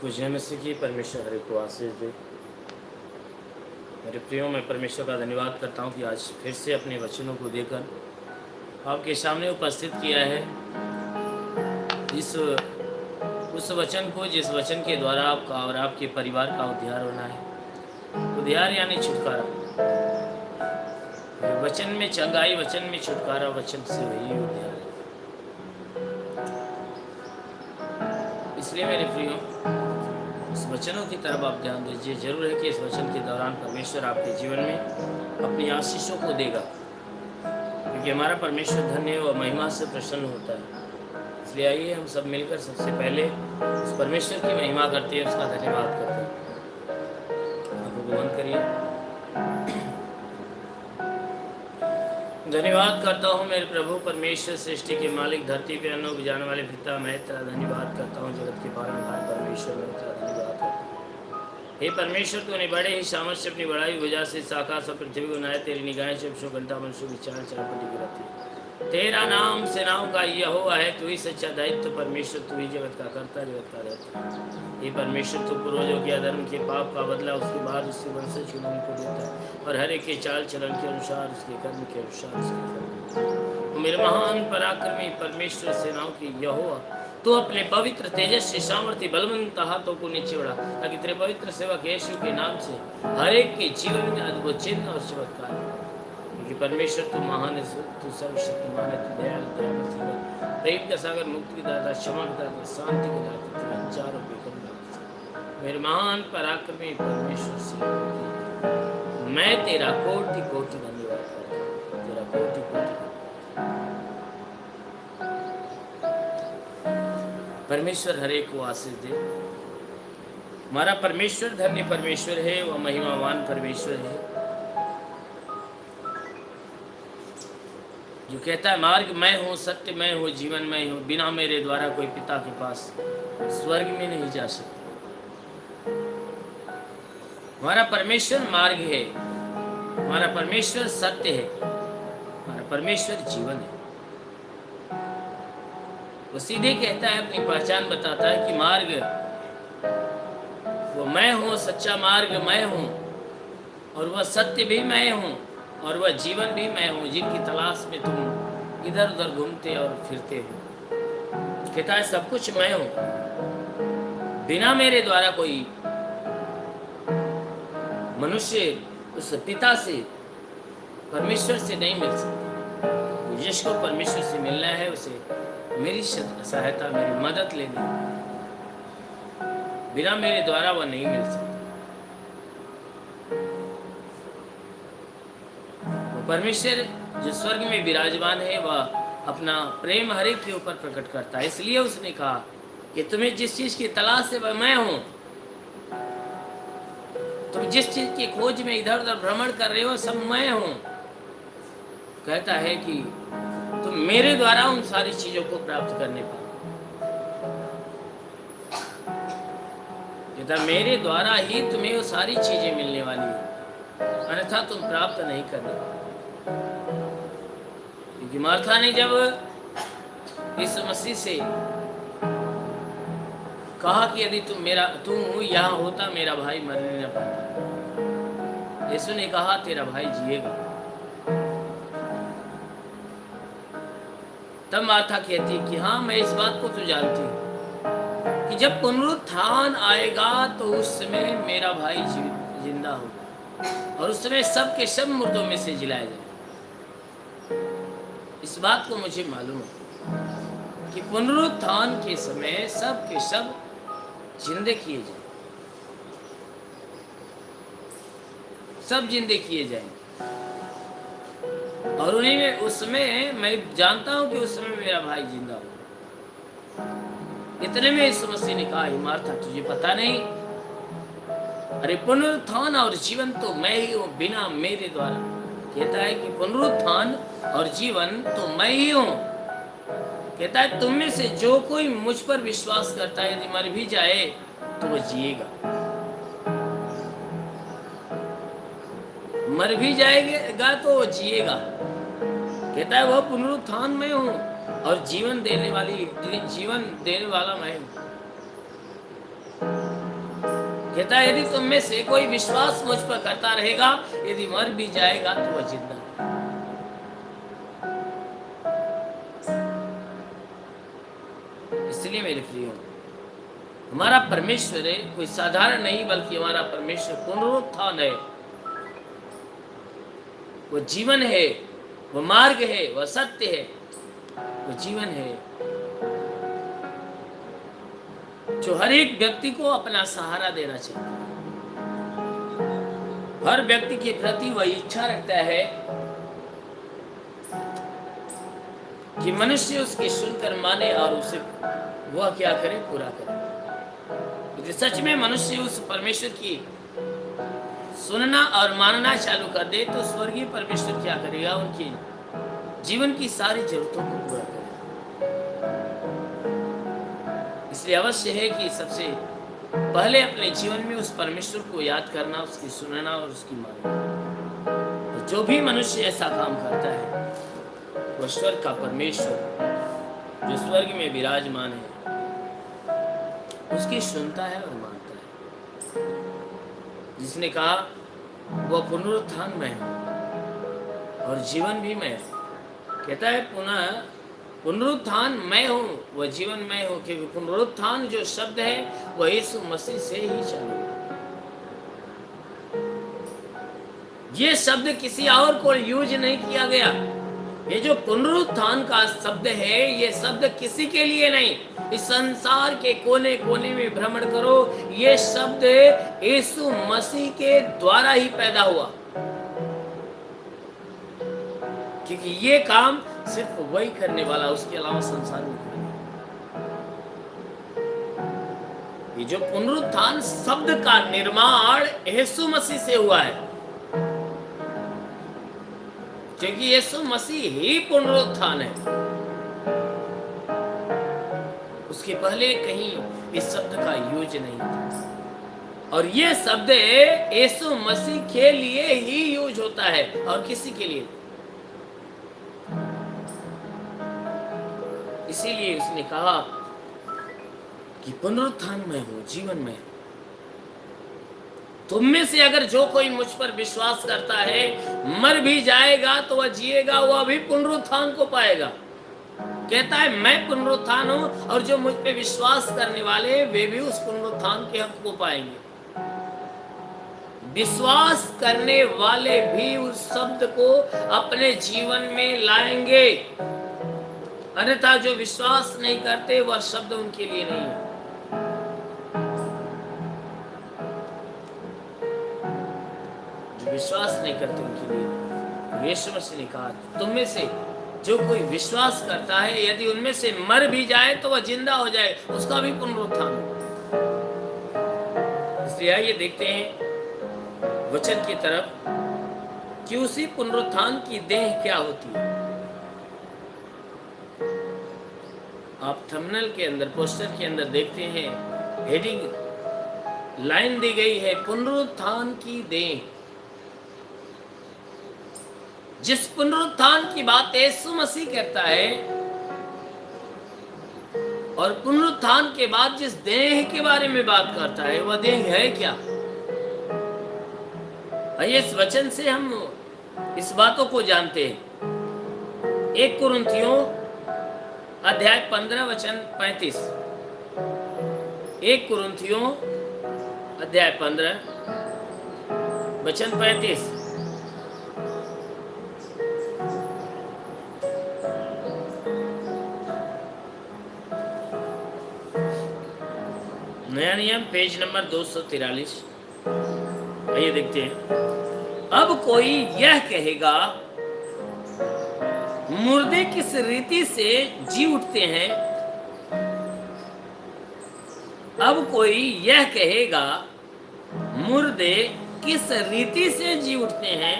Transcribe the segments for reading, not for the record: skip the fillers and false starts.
पूजने में से कि परमेश्वर हरि को आशीष दे। मेरे प्रियो, मैं परमेश्वर का धन्यवाद करता हूँ कि आज फिर से अपने वचनों को देकर आपके सामने उपस्थित किया है। उस वचन को, जिस वचन के द्वारा आपका और आपके परिवार का उद्धार होना है। उद्धार यानी छुटकारा। वचन में चंगाई, वचन में छुटकारा, वचन से वही उद्धार है। इसलिए मेरे प्रियो, इस वचनों की तरफ आप ध्यान दीजिए। जरूर है कि इस वचन के दौरान परमेश्वर आपके जीवन में अपनी आशीषों को देगा, क्योंकि हमारा परमेश्वर धन्य व महिमा से प्रसन्न होता है। इसलिए आइए हम सब मिलकर सबसे पहले उस परमेश्वर की महिमा करते हैं, उसका धन्यवाद करते हैं। आंखों को बंद करिए। धन्यवाद करता हूँ मेरे प्रभु परमेश्वर, सृष्टि के मालिक, धरती पे अन्नों को जाने वाले पिता, मैं तेरा धन्यवाद करता हूँ। जगत के पालनहार परमेश्वर, मैं तेरा धन्यवाद करता हूँ। हे परमेश्वर, तूने बड़े ही सामर्थ्य अपनी बड़ाई वजह से इस आकाश और पृथ्वी को बनाया। तेरी निगाहें 24 घंटा मनुष्य की चाल चरण पर टिकी रहती है। तेरा नाम सेनाओं का यहोवा है। तू ही सच्चा दायित्व परमेश्वर, तू ही जगत का कर्ता, जगत का दायित्व। ये परमेश्वर तू पूर्वजों के अधर्म के पाप का बदला उसके बाद उसके वंशज को देता है, और हर एक के चाल चलन के अनुसार, उसके कर्म के अनुसार उसके फल। मेरे महान पराक्रमी परमेश्वर, सेनाओं की यहोवा, तो अपने पवित्र तेजस्वी सामर्थ्य बलवंत हाथों को नीचे बढ़ा, ताकि तेरे पवित्र सेवक यीशु के नाम से हर एक के जीवन में अद्भुत चिन्ह और चमत्कार। क्योंकि परमेश्वर तू महान है, तू सर्वशक्तिमान है, तू दयालु, दयालु सागर, प्रेम का सागर, मुक्ति का दाता, क्षमा का दाता, शांति का दाता, तेरा चारों बेकम दाता। मेरे महान पराक्रमी परमेश्वर से मैं तेरा कोटि कोटि धन्यवाद करता हूँ, तेरा कोटि कोटि। परमेश्वर हर एक को आशीष दे। हमारा परमेश्वर धन्य परमेश्वर है, वह महिमावान परमेश्वर है, जो कहता है मार्ग मैं हूँ, सत्य मैं हूँ, जीवन मैं हूँ, बिना मेरे द्वारा कोई पिता के पास स्वर्ग में नहीं जा सकता। हमारा परमेश्वर मार्ग है, हमारा परमेश्वर सत्य है, हमारा परमेश्वर जीवन है। वो सीधे कहता है, अपनी पहचान बताता है कि मार्ग वो मैं हूँ, सच्चा मार्ग मैं हूँ, और वह सत्य भी मैं हूँ, और वह जीवन भी मैं हूँ, जिनकी तलाश में तुम इधर उधर घूमते और फिरते हो। कहता है सब कुछ मैं हूँ, बिना मेरे द्वारा कोई मनुष्य उस पिता से, परमेश्वर से नहीं मिल सकता। जिसको परमेश्वर से मिलना है उसे मेरी सहायता, मेरी मदद लेनी, बिना मेरे द्वारा वह नहीं मिल सकता। वो परमेश्वर जो स्वर्ग में विराजमान है, वह अपना प्रेम हर एक के ऊपर प्रकट करता है। इसलिए उसने कहा कि तुम्हें जिस चीज की तलाश है वह मैं हूं। तुम जिस चीज की खोज में इधर उधर भ्रमण कर रहे हो, सब मैं हूं। कहता है कि तुम मेरे द्वारा उन सारी चीजों को प्राप्त करने पाओ। कहता मेरे द्वारा ही तुम्हें वो सारी चीजें मिलने वाली है, अन्यथा तुम प्राप्त नहीं करने पाओ। क्योंकि मार्था ने जब इस मसीह से कहा कि यदि तुम यहाँ होता, मेरा भाई मरने न पाता, यीशु ने कहा तेरा भाई जिएगा। तब मार्था कहती कि हाँ, मैं इस बात को तो जानती हूँ कि जब पुनरुत्थान आएगा तो उस समय मेरा भाई जिंदा होगा, और उस समय सब के सब मुर्दों में से जिलाए जाएंगे। इस बात को मुझे मालूम है कि पुनरुत्थान के समय सब के सब जिंदे किए जाएंगे, सब जिंदे किए जाएंगे। और उन्हीं में उसमें मैं जानता हूं कि उस समय मेरा भाई जिंदा हो। इतने में इस मसीह ने कहा, मार्था तुझे पता नहीं, अरे पुनरुत्थान और जीवन तो मैं ही हूं, बिना मेरे द्वारा। कहता है कि पुनरुत्थान और जीवन तो मैं ही हूं। कहता है तुम में से जो कोई मुझ पर विश्वास करता है, यदि मर भी जाए तो वह जिएगा। मर भी जाएगा तो वो जिएगा। कहता है वह पुनरुत्थान में हूं और जीवन देने वाला मैं हूं। कहता है यदि तुम में से कोई विश्वास मुझ पर करता रहेगा, यदि मर भी जाएगा तो वह जिंदा। इसलिए मेरे प्रियो, हमारा परमेश्वर है कोई साधारण नहीं, बल्कि हमारा परमेश्वर पुनरुत्थान है, वो जीवन है, वो मार्ग है, वह सत्य है, वो जीवन है, जो हर एक व्यक्ति को अपना सहारा देना चाहता है। हर व्यक्ति के प्रति वह इच्छा रखता है कि मनुष्य उसकी सुनकर माने और उसे वह क्या करे, पूरा करे। यदि सच में मनुष्य उस परमेश्वर की सुनना और मानना चालू कर दे तो स्वर्गीय परमेश्वर क्या करेगा, उनकी जीवन की सारी जरूरतों को पूरा करेगा। इसलिए अवश्य है कि सबसे पहले अपने जीवन में उस परमेश्वर को याद करना, उसकी सुनना और उसकी मानना। तो जो भी मनुष्य ऐसा काम करता है वह स्वर्ग का परमेश्वर जो स्वर्ग में विराजमान है उसकी सुनता है और मानता है। जिसने कहा वह पुनरुत्थान में है और जीवन भी मैं हूँ, कहता है पुनः पुनरुत्थान मैं हूँ, वह जीवन मैं हूँ, क्योंकि पुनरुत्थान जो शब्द है वह यीशु मसीह से ही चालू है। ये शब्द किसी और को यूज नहीं किया गया। ये जो पुनरुत्थान का शब्द है ये शब्द किसी के लिए नहीं, इस संसार के कोने कोने में भ्रमण करो, ये शब्द यीशु मसीह के द्वारा ही पैदा हुआ, क्योंकि ये काम सिर्फ वही करने वाला, उसके अलावा संसार में कोई नहीं। ये जो पुनरुत्थान शब्द का निर्माण यीशु मसीह से हुआ है, क्योंकि यीशु मसीह ही पुनरुत्थान है। उसके पहले कहीं इस शब्द का यूज नहीं था और ये शब्द यीशु मसीह के लिए ही यूज होता है और किसी के लिए। इसीलिए उसने कहा कि पुनरुत्थान में हूं, जीवन में। तुम में से अगर जो कोई मुझ पर विश्वास करता है मर भी जाएगा तो वह जिएगा, वह भी पुनरुत्थान को पाएगा। कहता है मैं पुनरुत्थान हूं और जो मुझ पे विश्वास करने वाले वे भी उस पुनरुत्थान के हक को पाएंगे। विश्वास करने वाले भी उस शब्द को अपने जीवन में लाएंगे, अन्यथा जो विश्वास नहीं करते वह शब्द उनके लिए नहीं है। जो विश्वास नहीं करते उनके लिए यीशु मसीह ने कहा तुम में से जो कोई विश्वास करता है यदि उनमें से मर भी जाए तो वह जिंदा हो जाए, उसका भी पुनरुत्थान हो। इसलिए आइए देखते हैं वचन की तरफ कि उसी पुनरुत्थान की देह क्या होती है। आप थंबनेल के अंदर, पोस्टर के अंदर देखते हैं हेडिंग लाइन दी गई है पुनरुत्थान की देह। जिस पुनरुत्थान की बात यीशु मसीह करता है और पुनरुत्थान के बाद जिस देह के बारे में बात करता है वह देह है क्या। आइए इस वचन से हम इस बातों को जानते हैं। 1 कुरिन्थियों अध्याय 15 वचन 35। 1 कुरिन्थियों अध्याय 15 वचन 35। नया नियम पेज नंबर 243। आइए देखते हैं। अब कोई यह कहेगा मुर्दे किस रीति से जी उठते हैं। अब कोई यह कहेगा मुर्दे किस रीति से जी उठते हैं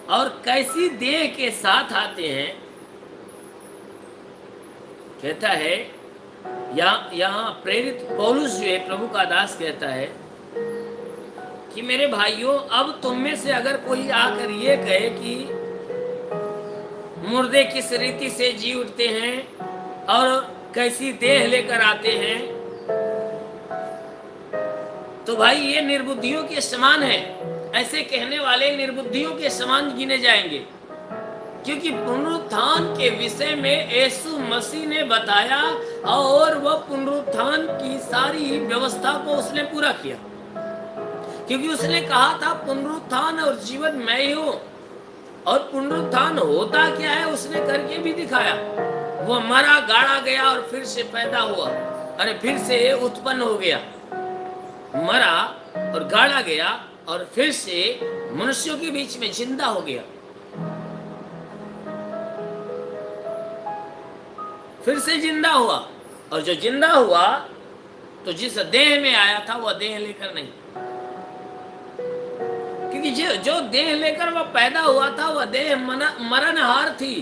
और कैसी देह के साथ आते हैं। कहता है यहाँ प्रेरित पौलुस जो है प्रभु का दास कहता है कि मेरे भाइयों अब तुम में से अगर कोई आकर ये कहे कि मुर्दे किस रीति से जी उठते हैं और कैसी देह लेकर आते हैं तो भाई ये निर्बुद्धियों के समान है। ऐसे कहने वाले निर्बुद्धियों के समान गिने जाएंगे, क्योंकि पुनरुत्थान के विषय में यीशु मसीह ने बताया और वह पुनरुत्थान की सारी व्यवस्था को उसने पूरा किया, क्योंकि उसने कहा था पुनरुत्थान और जीवन मैं ही हूं। और पुनरुत्थान होता क्या है उसने करके भी दिखाया। वह मरा, गाड़ा गया और फिर से पैदा हुआ, अरे फिर से उत्पन्न हो गया। मरा और गाड़ा गया और फिर से मनुष्यों के बीच में जिंदा हो गया। फिर से जिंदा हुआ, और जो जिंदा हुआ तो जिस देह में आया था वह देह लेकर नहीं, क्योंकि जो देह लेकर वह पैदा हुआ था वह देह मरणहार थी।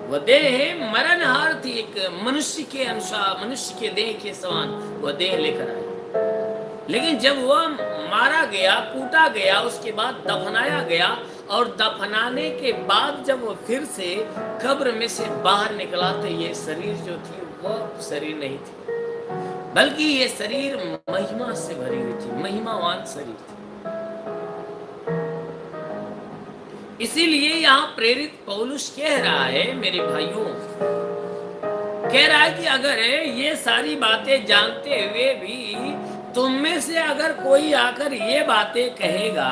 वह देह मरणहार थी, एक मनुष्य के अनुसार, मनुष्य के देह के समान वह देह लेकर आया। लेकिन जब वह मारा गया, कूटा गया, उसके बाद दफनाया गया, और दफनाने के बाद जब वो फिर से कब्र में से बाहर निकला तो ये शरीर जो थी वह शरीर नहीं थी, बल्कि ये शरीर महिमा से भरी हुई थी, महिमावान शरीर थी। इसीलिए यहाँ प्रेरित पौलुस कह रहा है, मेरे भाइयों, कह रहा है कि अगर ये सारी बातें जानते हुए भी तुम में से अगर कोई आकर ये बातें कहेगा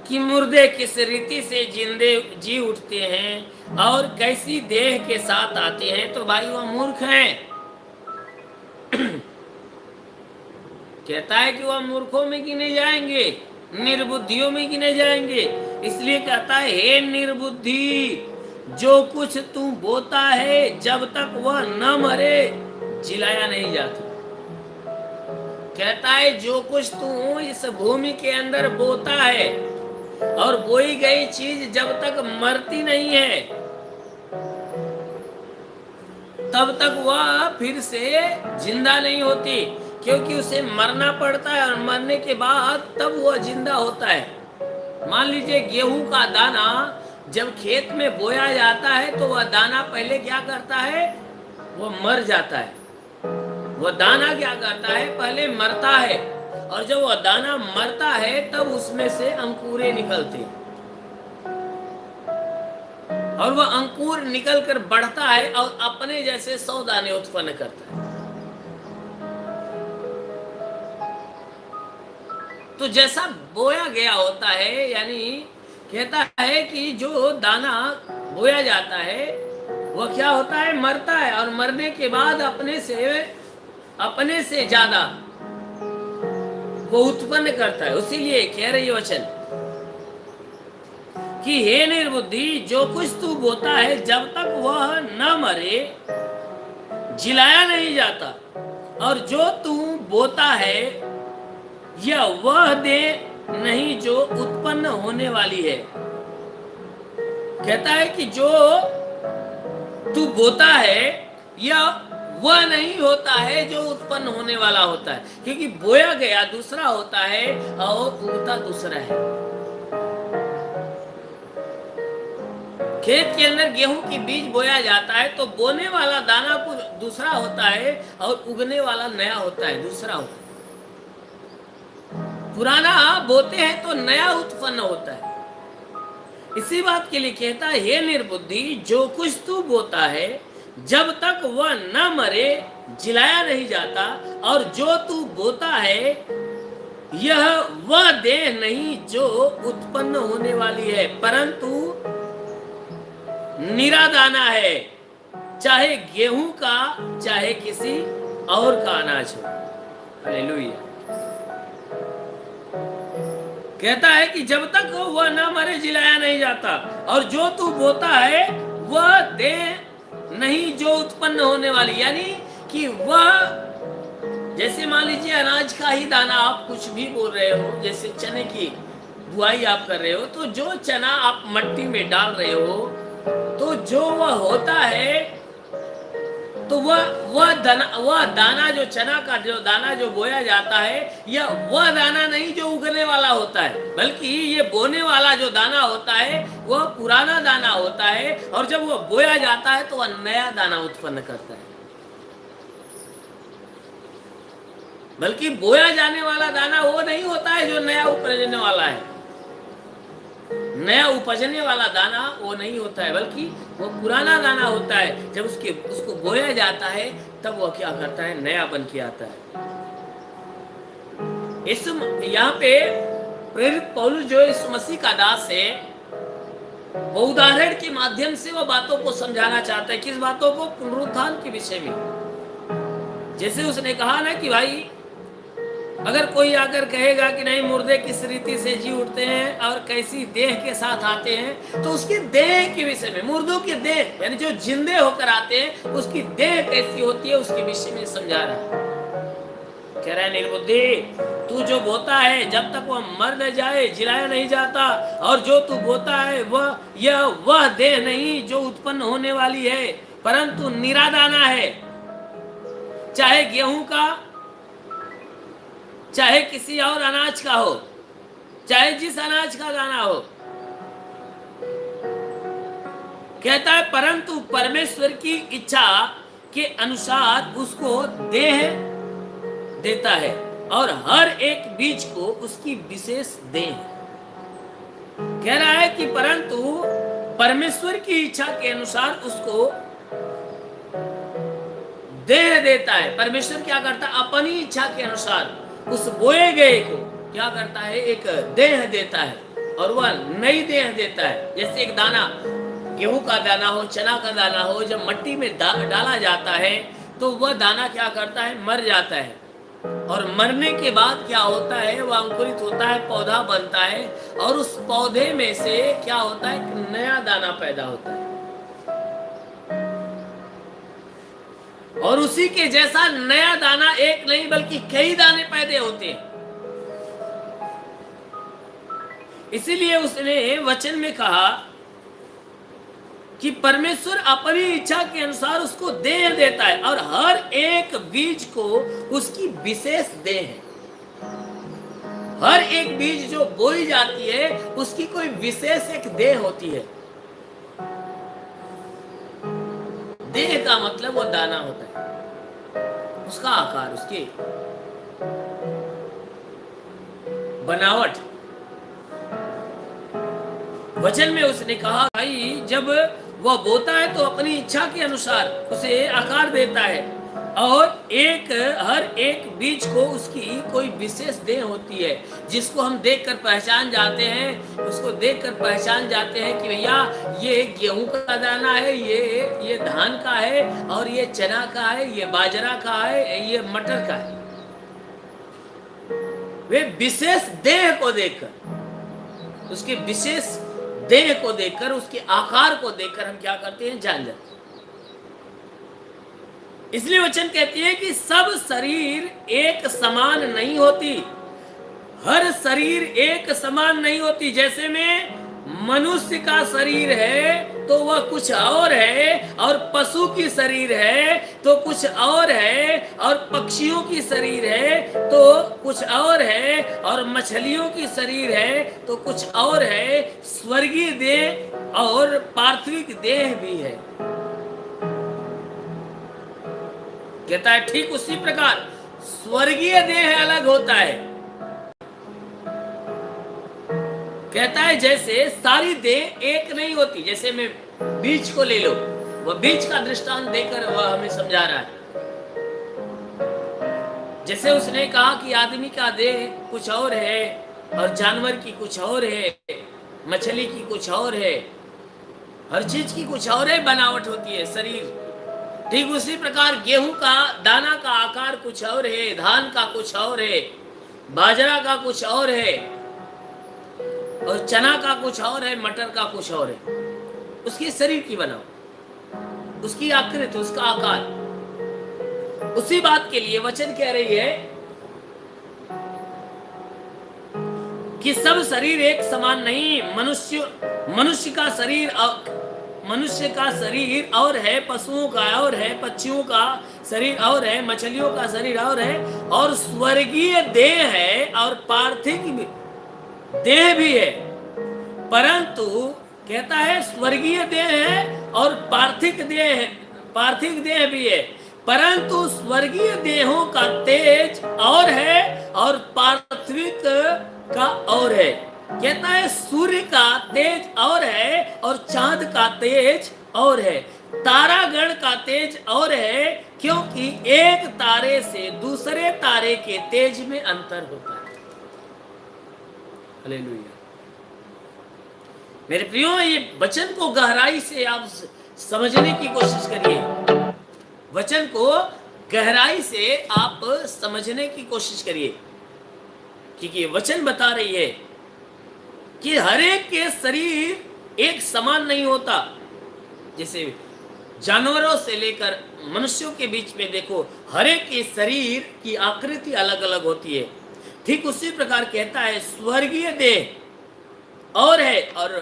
कि मुर्दे किस रीति से जिंदे जी उठते हैं और कैसी देह के साथ आते हैं, तो भाई वह मूर्ख हैं। कहता है कि वह मूर्खों में गिने जाएंगे, निर्बुद्धियों में गिने जाएंगे। इसलिए कहता है, हे निर्बुद्धि, जो कुछ तू बोता है जब तक वह न मरे जिलाया नहीं जाता। कहता है जो कुछ तू इस भूमि के अंदर बोता है, और बोई गई चीज जब तक मरती नहीं है तब तक वह फिर से जिंदा नहीं होती, क्योंकि उसे मरना पड़ता है, और मरने के बाद तब वह जिंदा होता है। मान लीजिए गेहूं का दाना जब खेत में बोया जाता है तो वह दाना पहले क्या करता है, वह मर जाता है। वह दाना क्या करता है, पहले मरता है, और जब वह दाना मरता है तब उसमें से अंकुरें निकलते हैं, और वह अंकुर निकल कर बढ़ता है और अपने जैसे 100 दाने उत्पन्न करता है। तो जैसा बोया गया होता है, यानी कहता है कि जो दाना बोया जाता है वह क्या होता है, मरता है, और मरने के बाद अपने से ज्यादा वो उत्पन्न करता है। उसीलिए कह रही वचन कि हे निर्बुद्धि, जो कुछ तू बोता है जब तक वह न मरे जिलाया नहीं जाता, और जो तू बोता है यह वह देह नहीं जो उत्पन्न होने वाली है। कहता है कि जो तू बोता है यह वह नहीं होता है जो उत्पन्न होने वाला होता है, क्योंकि बोया गया दूसरा होता है और उगता दूसरा है। खेत के अंदर गेहूं की बीज बोया जाता है तो बोने वाला दाना कुछ दूसरा होता है और उगने वाला नया होता है, दूसरा होता है। पुराना बोते हैं तो नया उत्पन्न होता है। इसी बात के लिए कहता है, हे निर्बुद्धि, जो कुछ तू बोता है जब तक वह न मरे जिलाया नहीं जाता, और जो तू बोता है यह वह देह नहीं जो उत्पन्न होने वाली है, परंतु निरा दाना है, चाहे गेहूं का चाहे किसी और का अनाज हो। हालेलुया। कहता है कि जब तक वह न मरे जिलाया नहीं जाता, और जो तू बोता है वह देह नहीं जो उत्पन्न होने वाली, यानी कि वह, जैसे मान लीजिए अनाज का ही दाना आप कुछ भी बोल रहे हो, जैसे चने की बुआई आप कर रहे हो, तो जो चना आप मट्टी में डाल रहे हो तो जो वह होता है, तो वह दाना जो चना का जो दाना जो बोया जाता है, यह वह दाना नहीं जो उगने वाला होता है, बल्कि ये बोने वाला जो दाना होता है वह पुराना दाना होता है, और जब वह बोया जाता है तो वह नया दाना उत्पन्न करता है। बल्कि बोया जाने वाला दाना वो नहीं होता है जो नया उपजने वाला है, नया उपजने वाला दाना वो नहीं होता है, बल्कि वो पुराना दाना होता है। जब उसको बोया जाता है तब वो क्या करता है, नया बन के आता है। इस यहाँ पे प्रेरित पौलुस जो यीशु मसीह का दास है, वो उदाहरण के माध्यम से वो बातों को समझाना चाहता है। किस बातों को? पुनरुत्थान के विषय में। जैसे उसने कहा ना कि भाई अगर कोई आकर कहेगा कि नहीं मुर्दे किस रीति से जी उठते हैं और कैसी देह के साथ आते हैं, तो उसकी देह के विषय में, मुर्दों की देह यानी जो जिंदे होकर आते हैं उसकी देह कैसी होती है उसके विषय में समझा रहा है। कह रहा है निर्बुद्धि, तू जो बोता है जब तक वह मर न जाए जिलाया नहीं जाता, और जो तू बोता है वह देह नहीं जो उत्पन्न होने वाली है, परंतु निरादाना है, चाहे गेहूं का चाहे किसी और अनाज का हो, चाहे जिस अनाज का दाना हो। कहता है परंतु परमेश्वर की इच्छा के अनुसार उसको देह देता है और हर एक बीज को उसकी विशेष देह। कह रहा है कि परंतु परमेश्वर की इच्छा के अनुसार उसको देह देता है। परमेश्वर क्या करता है? अपनी इच्छा के अनुसार उस बोए गए को क्या करता है? एक देह देता है, और वह नई देह देता है। जैसे एक दाना, गेहूं का दाना हो, चना का दाना हो, जब मट्टी में डाला जाता है तो वह दाना क्या करता है? मर जाता है, और मरने के बाद क्या होता है? वह अंकुरित होता है, पौधा बनता है, और उस पौधे में से क्या होता है? एक नया दाना पैदा होता है, और उसी के जैसा नया दाना एक नहीं बल्कि कई दाने पैदा होते हैं। इसीलिए उसने वचन में कहा कि परमेश्वर अपनी इच्छा के अनुसार उसको देह देता है, और हर एक बीज को उसकी विशेष देह है। हर एक बीज जो बोई जाती है उसकी कोई विशेष एक देह होती है। देह का मतलब वो दाना होता है, उसका आकार, उसकी बनावट। वचन में उसने कहा भाई जब वह बोता है तो अपनी इच्छा के अनुसार उसे आकार देता है, और हर एक बीज को उसकी कोई विशेष देह होती है, जिसको हम देखकर पहचान जाते हैं। उसको देखकर पहचान जाते हैं कि भैया ये गेहूं का दाना है, ये धान का है, और ये चना का है, ये बाजरा का है, ये मटर का है। वे विशेष देह को देखकर, उसके विशेष देह को देखकर, उसके आकार को देखकर हम क्या करते हैं? जान जाते हैं। इसलिए वचन कहती है कि सब शरीर एक समान नहीं होती, हर शरीर एक समान नहीं होती। जैसे में मनुष्य का शरीर है तो वह कुछ और है, और पशु की शरीर है तो कुछ और है, और पक्षियों की शरीर है तो कुछ और है, और मछलियों की शरीर है तो कुछ और है। स्वर्गीय देह और पार्थिव देह भी है। कहता है ठीक उसी प्रकार स्वर्गीय देह अलग होता है। कहता है जैसे सारी देह एक नहीं होती। जैसे मैं बीज को ले लो, वह बीज का दृष्टांत देकर वह हमें समझा रहा है। जैसे उसने कहा कि आदमी का देह कुछ और है, और जानवर की कुछ और है, मछली की कुछ और है, हर चीज की कुछ और है बनावट होती है शरीर। ठीक उसी प्रकार गेहूं का दाना का आकार कुछ और है, धान का कुछ और है, बाजरा का कुछ और है, और चना का कुछ और है, मटर का कुछ और है। उसकी शरीर की बनावट, उसकी आकृति, उसका आकार। उसी बात के लिए वचन कह रही है कि सब शरीर एक समान नहीं। मनुष्य का शरीर और है, पशुओं का और है, पक्षियों का शरीर और है, मछलियों का शरीर और है, और स्वर्गीय देह है और पार्थिव देह भी है। परंतु कहता है स्वर्गीय देह है और पार्थिव देह भी है, परंतु स्वर्गीय देहों का तेज और है और पार्थिव का और है। कहता है सूर्य का तेज और है और चांद का तेज और है, तारागण का तेज और है, क्योंकि एक तारे से दूसरे तारे के तेज में अंतर होता है। हालेलुया। मेरे प्रियो, ये वचन को गहराई से आप समझने की कोशिश करिए। वचन को गहराई से आप समझने की कोशिश करिए। क्योंकि ये वचन बता रही है कि हर एक के शरीर एक समान नहीं होता। जैसे जानवरों से लेकर मनुष्यों के बीच में देखो, हर एक के शरीर की आकृति अलग अलग होती है। ठीक उसी प्रकार कहता है स्वर्गीय देह और है और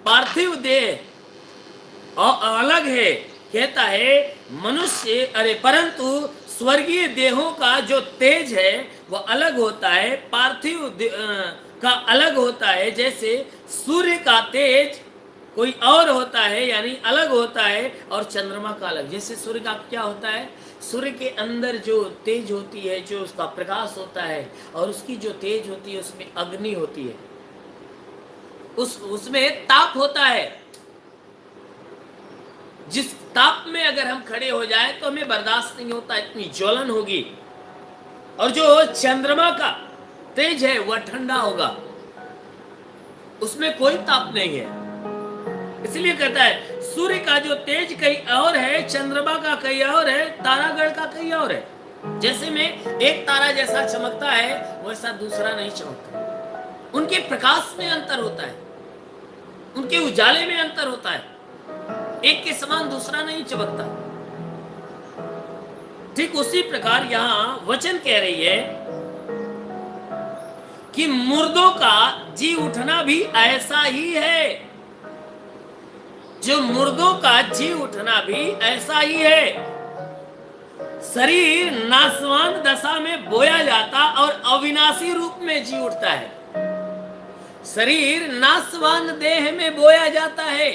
पार्थिव देह और अलग है। कहता है मनुष्य परंतु स्वर्गीय देहों का जो तेज है वह अलग होता है, पार्थिव का अलग होता है। जैसे सूर्य का तेज कोई और होता है, यानी अलग होता है, और चंद्रमा का अलग। जैसे सूर्य का क्या होता है, सूर्य के अंदर जो तेज होती है, जो उसका प्रकाश होता है, और उसकी जो तेज होती है उसमें अग्नि होती है, उसमें ताप होता है। जिस ताप में अगर हम खड़े हो जाए तो हमें बर्दाश्त नहीं होता, इतनी ज्वलन होगी। और जो चंद्रमा का तेज है वह ठंडा होगा, उसमें कोई ताप नहीं है। इसलिए कहता है सूर्य का जो तेज कहीं और है, चंद्रमा का कहीं और है, तारागण का कहीं और है। जैसे में एक तारा जैसा चमकता है वैसा दूसरा नहीं चमकता। उनके प्रकाश में अंतर होता है, उनके उजाले में अंतर होता है, एक के समान दूसरा नहीं चमकता। ठीक उसी प्रकार यहां वचन कह रही है कि मुर्दों का जी उठना भी ऐसा ही है। जो मुर्दों का जी उठना भी ऐसा ही है। शरीर नाशवान दशा में बोया जाता और अविनाशी रूप में जी उठता है। शरीर नाशवान देह में बोया जाता है।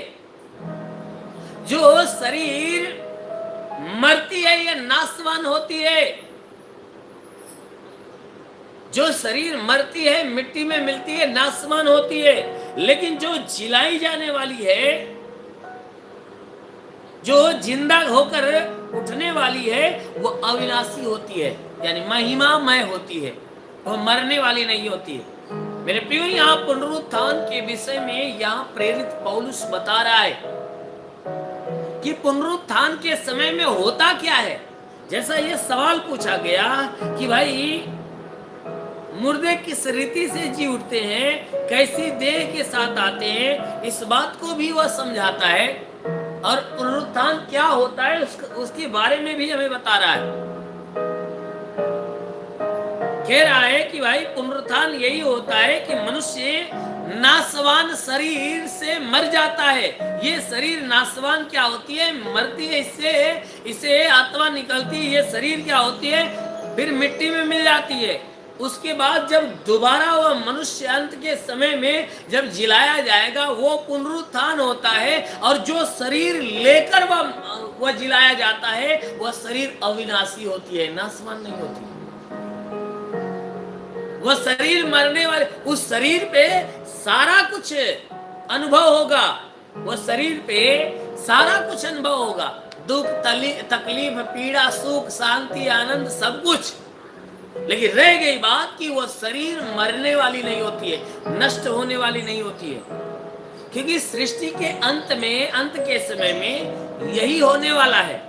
जो शरीर मरती है यह नाशवान होती है। जो शरीर मरती है, मिट्टी में मिलती है, नाशवान होती है। लेकिन जो जिलाई जाने वाली है, जो जिंदा होकर उठने वाली है, वो अविनाशी होती है, यानी महिमामय होती है, वो मरने वाली नहीं होती है। मेरे प्रियो, यहाँ पुनरुत्थान के विषय में यहाँ प्रेरित पौलुस बता रहा है कि पुनरुत्थान के समय में होता क्या है। जैसा ये सवाल पूछा गया कि भाई मुर्दे किस रीति से जी उठते हैं, कैसी देह के साथ आते हैं, इस बात को भी वह समझाता है। और पुनरुत्थान क्या होता है उसके बारे में भी हमें बता रहा है। कह रहा है कि भाई पुनरुत्थान यही होता है कि मनुष्य नाशवान शरीर से मर जाता है। ये शरीर नाशवान क्या होती है, मरती है, इससे आत्मा निकलती है। ये शरीर क्या होती है, फिर मिट्टी में मिल जाती है। उसके बाद जब दोबारा वह मनुष्य अंत के समय में जब जिलाया जाएगा, वो पुनरुत्थान होता है। और जो शरीर लेकर वह जिलाया जाता है, वह शरीर अविनाशी होती है, नाशवान नहीं होती। वह शरीर मरने वाले, उस शरीर पे सारा कुछ अनुभव होगा। वह शरीर पे सारा कुछ अनुभव होगा, दुख, तकलीफ, पीड़ा, सुख, शांति, आनंद, सब कुछ। लेकिन रह गई बात कि वह शरीर मरने वाली नहीं होती है, नष्ट होने वाली नहीं होती है। क्योंकि सृष्टि के अंत में, अंत के समय में यही होने वाला है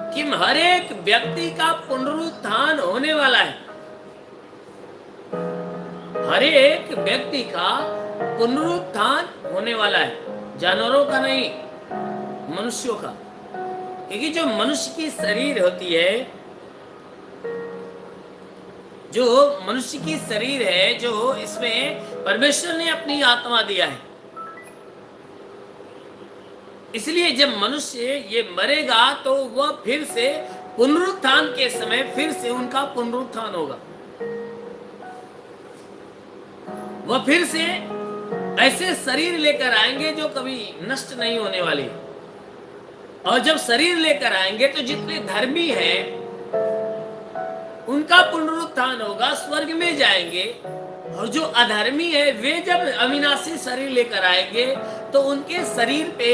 कि हर एक व्यक्ति का पुनरुत्थान होने वाला है। हर एक व्यक्ति का पुनरुत्थान होने वाला है, जानवरों का नहीं, मनुष्यों का। क्योंकि जो मनुष्य की शरीर होती है, जो मनुष्य की शरीर है, जो इसमें परमेश्वर ने अपनी आत्मा दिया है, इसलिए जब मनुष्य ये मरेगा तो वह फिर से पुनरुत्थान के समय फिर से उनका पुनरुत्थान होगा। वह फिर से ऐसे शरीर लेकर आएंगे जो कभी नष्ट नहीं होने वाली। और जब शरीर लेकर आएंगे तो जितने धर्मी हैं उनका पुनरुत्थान होगा, स्वर्ग में जाएंगे। और जो अधर्मी है वे जब अविनाशी शरीर लेकर आएंगे तो उनके शरीर पे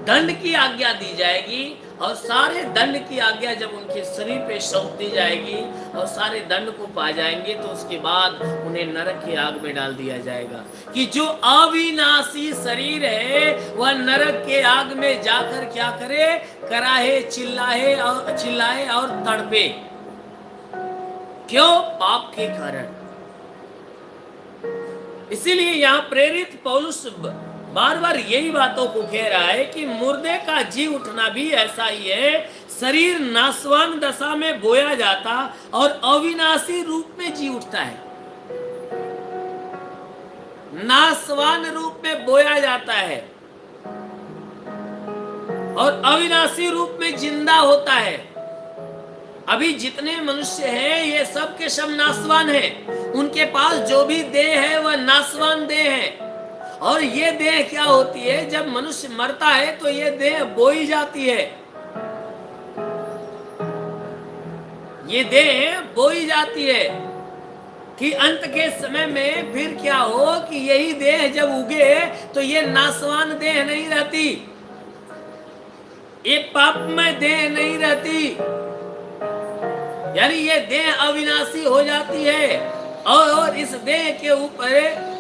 दंड की आज्ञा दी जाएगी। और सारे दंड की आज्ञा जब उनके शरीर पे सौंप दी जाएगी और सारे दंड को पा जाएंगे तो उसके बाद उन्हें नरक की आग में डाल दिया जाएगा। कि जो अविनाशी शरीर है वह नरक के आग में जाकर क्या करे, कराहे, चिल्लाए और तड़पे। क्यों? पाप के कारण। इसीलिए यहाँ प्रेरित पौलुस बार बार यही बातों को कह रहा है कि मुर्दे का जी उठना भी ऐसा ही है। शरीर नाशवान दशा में बोया जाता और अविनाशी रूप में जी उठता है। नाशवान रूप में बोया जाता है और अविनाशी रूप में जिंदा होता है। अभी जितने मनुष्य हैं ये सब के सब नाशवान हैं। उनके पास जो भी देह है वह नाशवान देह है। और ये देह क्या होती है? जब मनुष्य मरता है तो ये देह बोई जाती है। ये देह बोई जाती है कि अंत के समय में फिर क्या हो कि यही देह जब उगे तो ये नाशवान देह नहीं रहती, ये पापमय देह नहीं रहती, यानी ये देह अविनाशी हो जाती है। और इस देह के ऊपर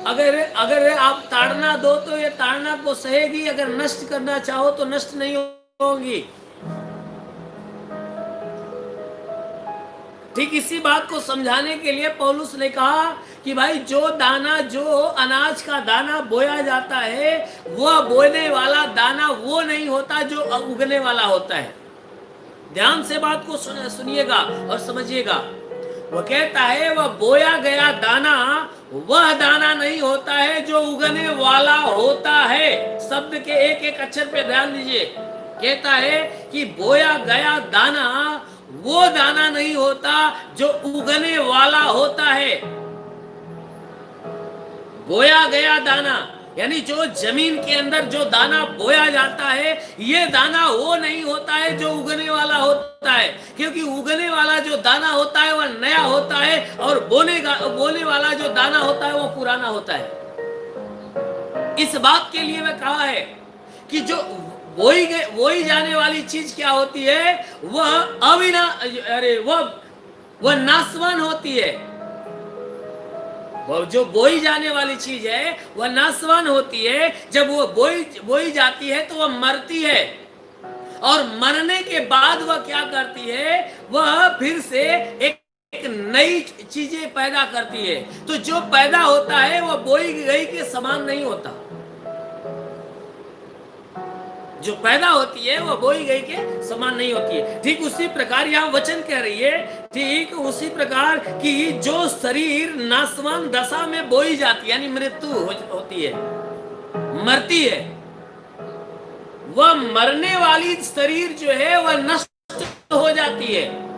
अगर आप ताड़ना दो तो ये ताड़ना को सहेगी, अगर नष्ट करना चाहो तो नष्ट नहीं होगी। ठीक इसी बात को समझाने के लिए पौलुस ने कहा कि भाई जो दाना, जो अनाज का दाना बोया जाता है वह बोने वाला दाना वो नहीं होता जो उगने वाला होता है। ध्यान से बात को सुनिएगा और समझिएगा। वह कहता है वह बोया गया दाना वह दाना नहीं होता है जो उगने वाला होता है। शब्द के एक एक अक्षर पे ध्यान दीजिए। कहता है कि बोया गया दाना वो दाना नहीं होता जो उगने वाला होता है। बोया गया दाना यानी जो जमीन के अंदर जो दाना बोया जाता है ये दाना वो नहीं होता है जो उगने वाला होता है, क्योंकि उगने वाला जो दाना होता है वह नया होता है और बोने वाला जो दाना होता है वो पुराना होता है। इस बात के लिए मैं कहा है कि जो बोई जाने वाली चीज क्या होती है वह नाशवान होती है। वो जो बोई जाने वाली चीज है वह नाशवान होती है। जब वो बोई जाती है तो वह मरती है और मरने के बाद वह क्या करती है? वह फिर से एक नई चीजें पैदा करती है। तो जो पैदा होता है वह बोई गई के समान नहीं होता। जो पैदा होती है वह बोई गई के समान नहीं होती है। ठीक उसी प्रकार यहाँ वचन कह रही है, ठीक उसी प्रकार कि जो शरीर नाशवान दशा में बोई जाती है यानी मृत्यु होती है, मरती है, वह मरने वाली शरीर जो है वह नष्ट हो जाती है।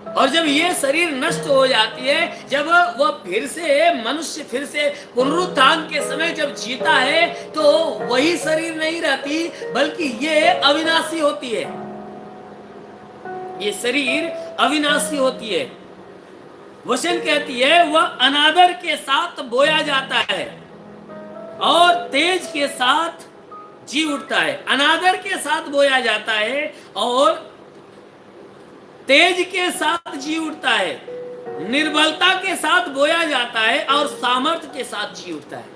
और जब ये शरीर नष्ट हो जाती है, जब वह फिर से मनुष्य फिर से पुनरुत्थान के समय जब जीता है तो वही शरीर नहीं रहती बल्कि ये अविनाशी होती है। ये शरीर अविनाशी होती है। वचन कहती है वह अनादर के साथ बोया जाता है और तेज के साथ जी उठता है। अनादर के साथ बोया जाता है और तेज के साथ जी उठता है। निर्बलता के साथ बोया जाता है और सामर्थ्य के साथ जी उठता है।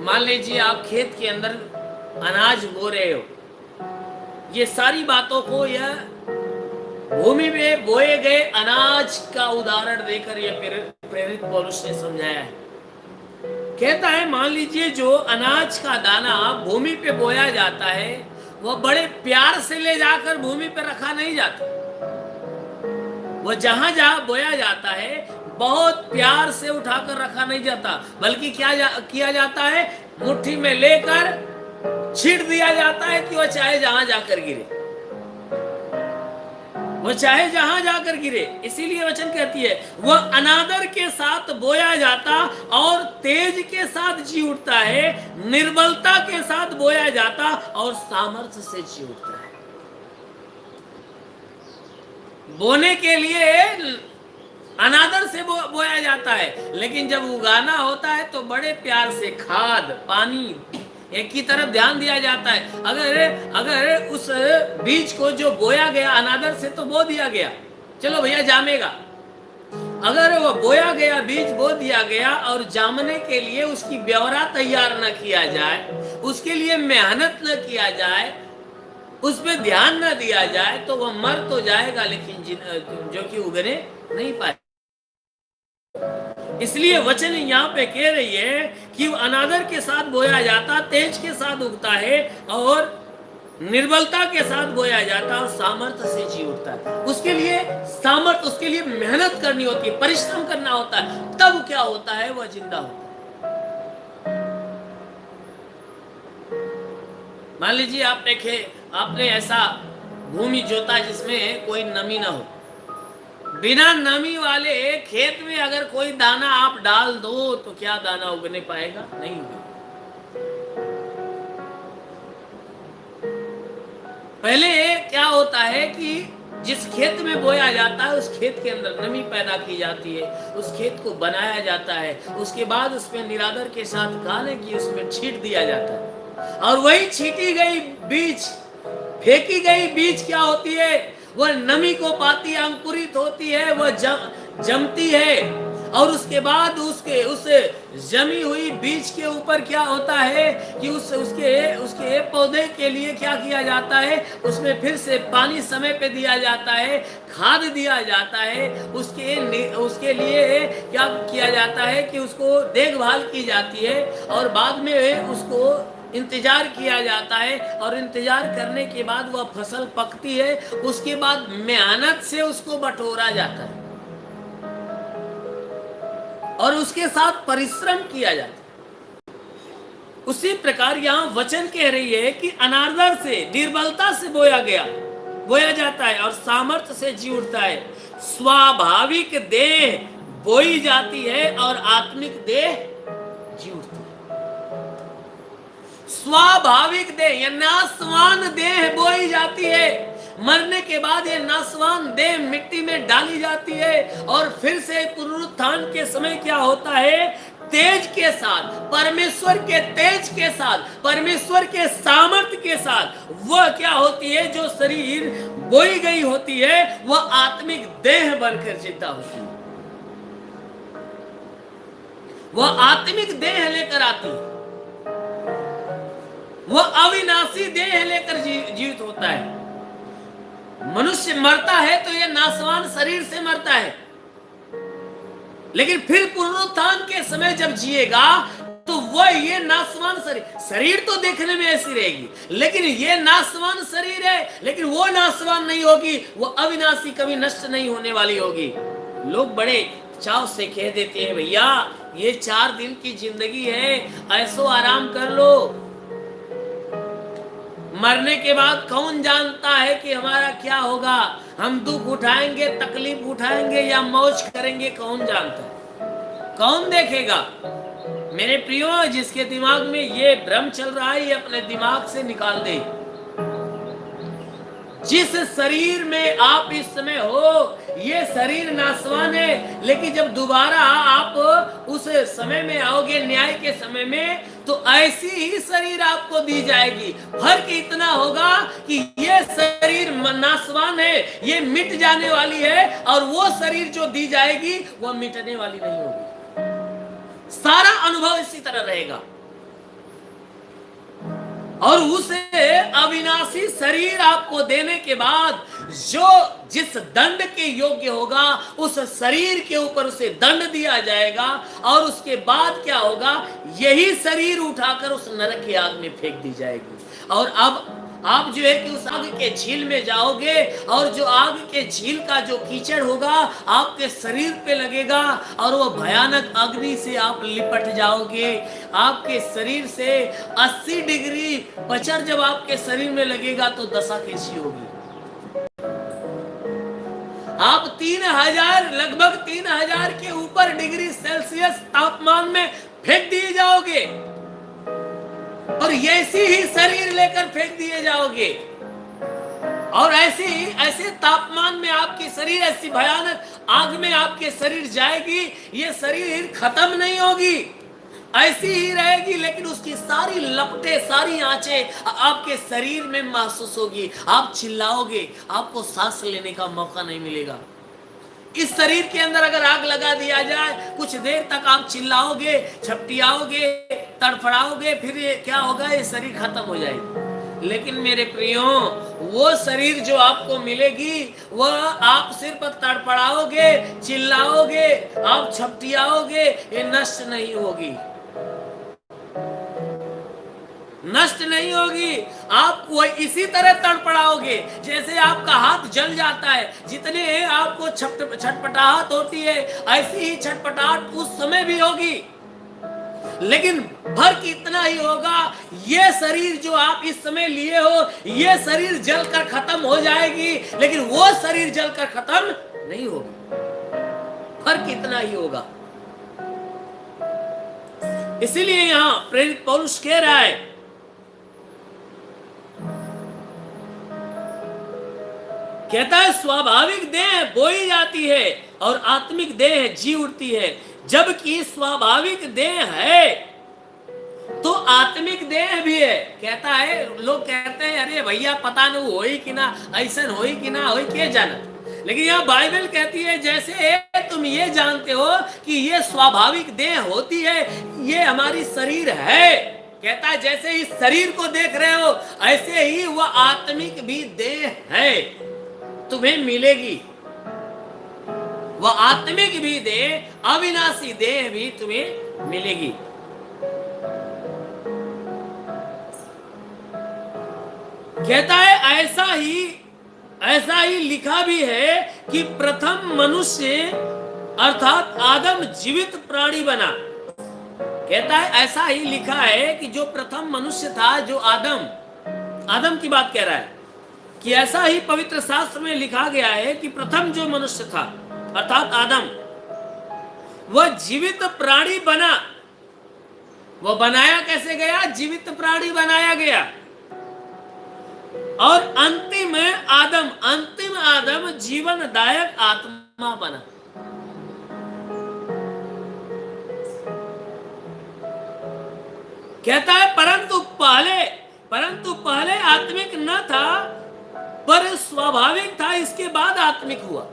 मान लीजिए आप खेत के अंदर अनाज बो रहे हो, ये सारी बातों को यह भूमि में बोए गए अनाज का उदाहरण देकर यह प्रेरित पौलुस ने समझाया है। कहता है मान लीजिए जो अनाज का दाना भूमि पे बोया जाता है वह बड़े प्यार से ले जाकर भूमि पर रखा नहीं जाता। वह जहां जहां बोया जाता है बहुत प्यार से उठाकर रखा नहीं जाता, बल्कि किया जाता है मुट्ठी में लेकर छींट दिया जाता है कि वह चाहे जहां जाकर गिरे, वह चाहे जहां जाकर गिरे। इसीलिए वचन कहती है वह अनादर के साथ बोया जाता और तेज के साथ जी उठता है, निर्बलता के साथ बोया जाता और सामर्थ्य से जी उठता है। बोने के लिए अनादर से बोया जाता है, लेकिन जब उगाना होता है तो बड़े प्यार से खाद पानी एक की तरफ ध्यान दिया जाता है। अगर उस बीज को जो बोया गया अनादर से तो बो दिया गया, चलो भैया जामेगा। अगर वो बोया गया बीज बो दिया गया और जामने के लिए उसकी ब्यौरा तैयार न किया जाए, उसके लिए मेहनत न किया जाए, उस पर ध्यान न दिया जाए तो वह मर तो जाएगा लेकिन जो कि उगने नहीं पाए। इसलिए वचन यहाँ पे कह रही है कि अनादर के साथ बोया जाता, तेज के साथ उगता है, और निर्बलता के साथ बोया जाता है, और सामर्थ्य से जी उठता है। उसके लिए सामर्थ्य, उसके लिए मेहनत करनी होती है, परिश्रम करना होता है, तब क्या होता है, वह जिंदा होता है। मान लीजिए आपने ऐसा भूमि जोता जिसमें कोई नमी ना हो। बिना नमी वाले खेत में अगर कोई दाना आप डाल दो तो क्या दाना उगने पाएगा? नहीं उगेगा। पहले क्या होता है कि जिस खेत में बोया जाता है उस खेत के अंदर नमी पैदा की जाती है, उस खेत को बनाया जाता है, उसके बाद उसमें निरादर के साथ गाने की उसमें छींट दिया जाता है, और वही छींटी गई बीज, फेंकी गई बीज क्या होती है, वह नमी को पाती है, अंकुरित होती है, वह जमती है, और उसके बाद उस जमी हुई बीज के ऊपर क्या होता है कि उसके पौधे के लिए क्या किया जाता है, उसमें फिर से पानी समय पे दिया जाता है, खाद दिया जाता है, उसके लिए क्या किया जाता है कि उसको देखभाल की जाती है, और बाद में उसको इंतजार किया जाता है, और इंतजार करने के बाद वह फसल पकती है, उसके बाद मेहनत से उसको बटोरा जाता है, और उसके साथ परिश्रम किया जाता है। उसी प्रकार यहाँ वचन कह रही है कि अनादर से, निर्बलता से बोया जाता है, और सामर्थ्य से जी उठता है। स्वाभाविक देह बोई जाती है और आत्मिक देह जी उठती है। स्वाभाविक देह या नासवान देह बोई जाती है, मरने के बाद ये नासवान देह मिट्टी में डाली जाती है, और फिर से पुनरुत्थान के समय क्या होता है, तेज के साथ, परमेश्वर के तेज के साथ, परमेश्वर के सामर्थ्य के साथ वह क्या होती है, जो शरीर बोई गई होती है वह आत्मिक देह बनकर जिंदा होती है, वह आत्मिक देह लेकर आती है, वह अविनाशी देह लेकर जीवित होता है। मनुष्य मरता है तो यह नासवान शरीर से मरता है, लेकिन फिर पुनरुत्थान के समय जब जिएगा तो वह ये नासवान शरीर तो देखने में ऐसी रहेगी, लेकिन ये नासवान शरीर है, लेकिन वो नासवान नहीं होगी, वो अविनाशी, कभी नष्ट नहीं होने वाली होगी। लोग बड़े चाव से कह देते हैं, भैया ये 4 दिन की जिंदगी है, ऐसो आराम कर लो, मरने के बाद कौन जानता है कि हमारा क्या होगा, हम दुख उठाएंगे, तकलीफ उठाएंगे या मौज करेंगे, कौन जानता है, कौन देखेगा। मेरे प्रियो, जिसके दिमाग में ये भ्रम चल रहा है ये अपने दिमाग से निकाल दे। जिस शरीर में आप इस समय हो ये शरीर नासवान है, लेकिन जब दोबारा आप उस समय में आओगे, न्याय के समय में, तो ऐसी ही शरीर आपको दी जाएगी। फर्क इतना होगा कि ये शरीर नासवान है, ये मिट जाने वाली है, और वो शरीर जो दी जाएगी वो मिटने वाली नहीं होगी। सारा अनुभव इसी तरह रहेगा, और उसे अविनाशी शरीर आपको देने के बाद जो जिस दंड के योग्य होगा उस शरीर के ऊपर उसे दंड दिया जाएगा, और उसके बाद क्या होगा, यही शरीर उठाकर उस नरक की आग में फेंक दी जाएगी। और अब आप जो है कि उस आग के झील में जाओगे, और जो आग के झील का जो कीचड़ होगा आपके शरीर पे लगेगा, और वो भयानक अग्नि से आप लिपट जाओगे। आपके शरीर से 80 डिग्री बचर जब आपके शरीर में लगेगा तो दशा कैसी होगी। आप 3000, लगभग 3000 के ऊपर डिग्री सेल्सियस तापमान में फेंक दिए जाओगे, और ऐसी ही शरीर लेकर फेंक दिए जाओगे, और ऐसे तापमान में आपकी शरीर, ऐसी भयानक आग में आपके शरीर जाएगी। ये शरीर खत्म नहीं होगी, ऐसी ही रहेगी, लेकिन उसकी सारी लपटें, सारी आंचें आपके शरीर में महसूस होगी। आप चिल्लाओगे, आपको सांस लेने का मौका नहीं मिलेगा। इस शरीर के अंदर अगर आग लगा दिया जाए, कुछ देर तक आप चिल्लाओगे, छपटियाओगे, तड़फड़ाओगे, फिर ये क्या होगा, ये शरीर खत्म हो जाएगी। लेकिन मेरे प्रियो, वो शरीर जो आपको मिलेगी, वह आप सिर्फ तड़पड़ाओगे, चिल्लाओगे, आप छपटियाओगे, ये नष्ट नहीं होगी, नष्ट नहीं होगी। आप वही इसी तरह तड़पड़ाओगे जैसे आपका हाथ जल जाता है। जितने आपको छटपटाहट होती है, ऐसी ही छटपटाहट उस समय भी होगी, लेकिन फर्क इतना ही होगा, ये शरीर जो आप इस समय लिए हो, ये शरीर जलकर खत्म हो जाएगी, लेकिन वो शरीर जलकर खत्म नहीं होगी। फर्क इतना ही होगा। इसीलिए यहां प्रेरित पौलुस कह रहा है, कहता है स्वाभाविक देह बोई जाती है और आत्मिक देह जी उठती है। जबकि स्वाभाविक देह है तो आत्मिक देह भी है। कहता है, लोग कहते हैं अरे भैया पता नहीं होई कि ना, ऐसा होई कि ना होई, के जाना। लेकिन यह बाइबल कहती है जैसे तुम ये जानते हो कि ये स्वाभाविक देह होती है, ये हमारी शरीर है। कहता है जैसे इस शरीर को देख रहे हो, ऐसे ही वह आत्मिक भी देह है, तुम्हें मिलेगी। वह आत्मिक भी देह, अविनाशी देह भी तुम्हें मिलेगी। कहता है ऐसा ही लिखा भी है कि प्रथम मनुष्य अर्थात आदम जीवित प्राणी बना। कहता है ऐसा ही लिखा है कि जो प्रथम मनुष्य था, जो आदम की बात कह रहा है, कि ऐसा ही पवित्र शास्त्र में लिखा गया है कि प्रथम जो मनुष्य था अर्थात आदम, वह जीवित प्राणी बना। वह बनाया कैसे गया? जीवित प्राणी बनाया गया। और अंतिम आदम जीवनदायक आत्मा बना। कहता है परंतु पहले आत्मिक न था, पर स्वाभाविक था, इसके बाद आत्मिक हुआ।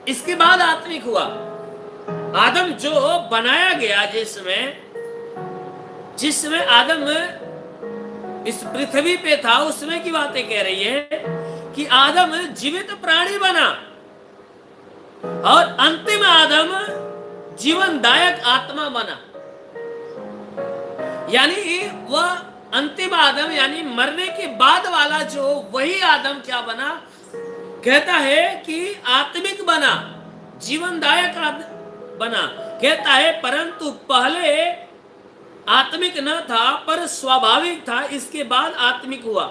इसके बाद आत्मिक हुआ। आदम जो बनाया गया, जिस समय आदम इस पृथ्वी पे था, उस समय की बातें कह रही है कि आदम जीवित प्राणी बना और अंतिम आदम जीवनदायक आत्मा बना। यानी वह अंतिम आदम, यानी मरने के बाद वाला जो, वही आदम क्या बना? कहता है कि आत्मिक बना, जीवनदायक बना। कहता है परंतु पहले आत्मिक न था, पर स्वाभाविक था, इसके बाद आत्मिक हुआ।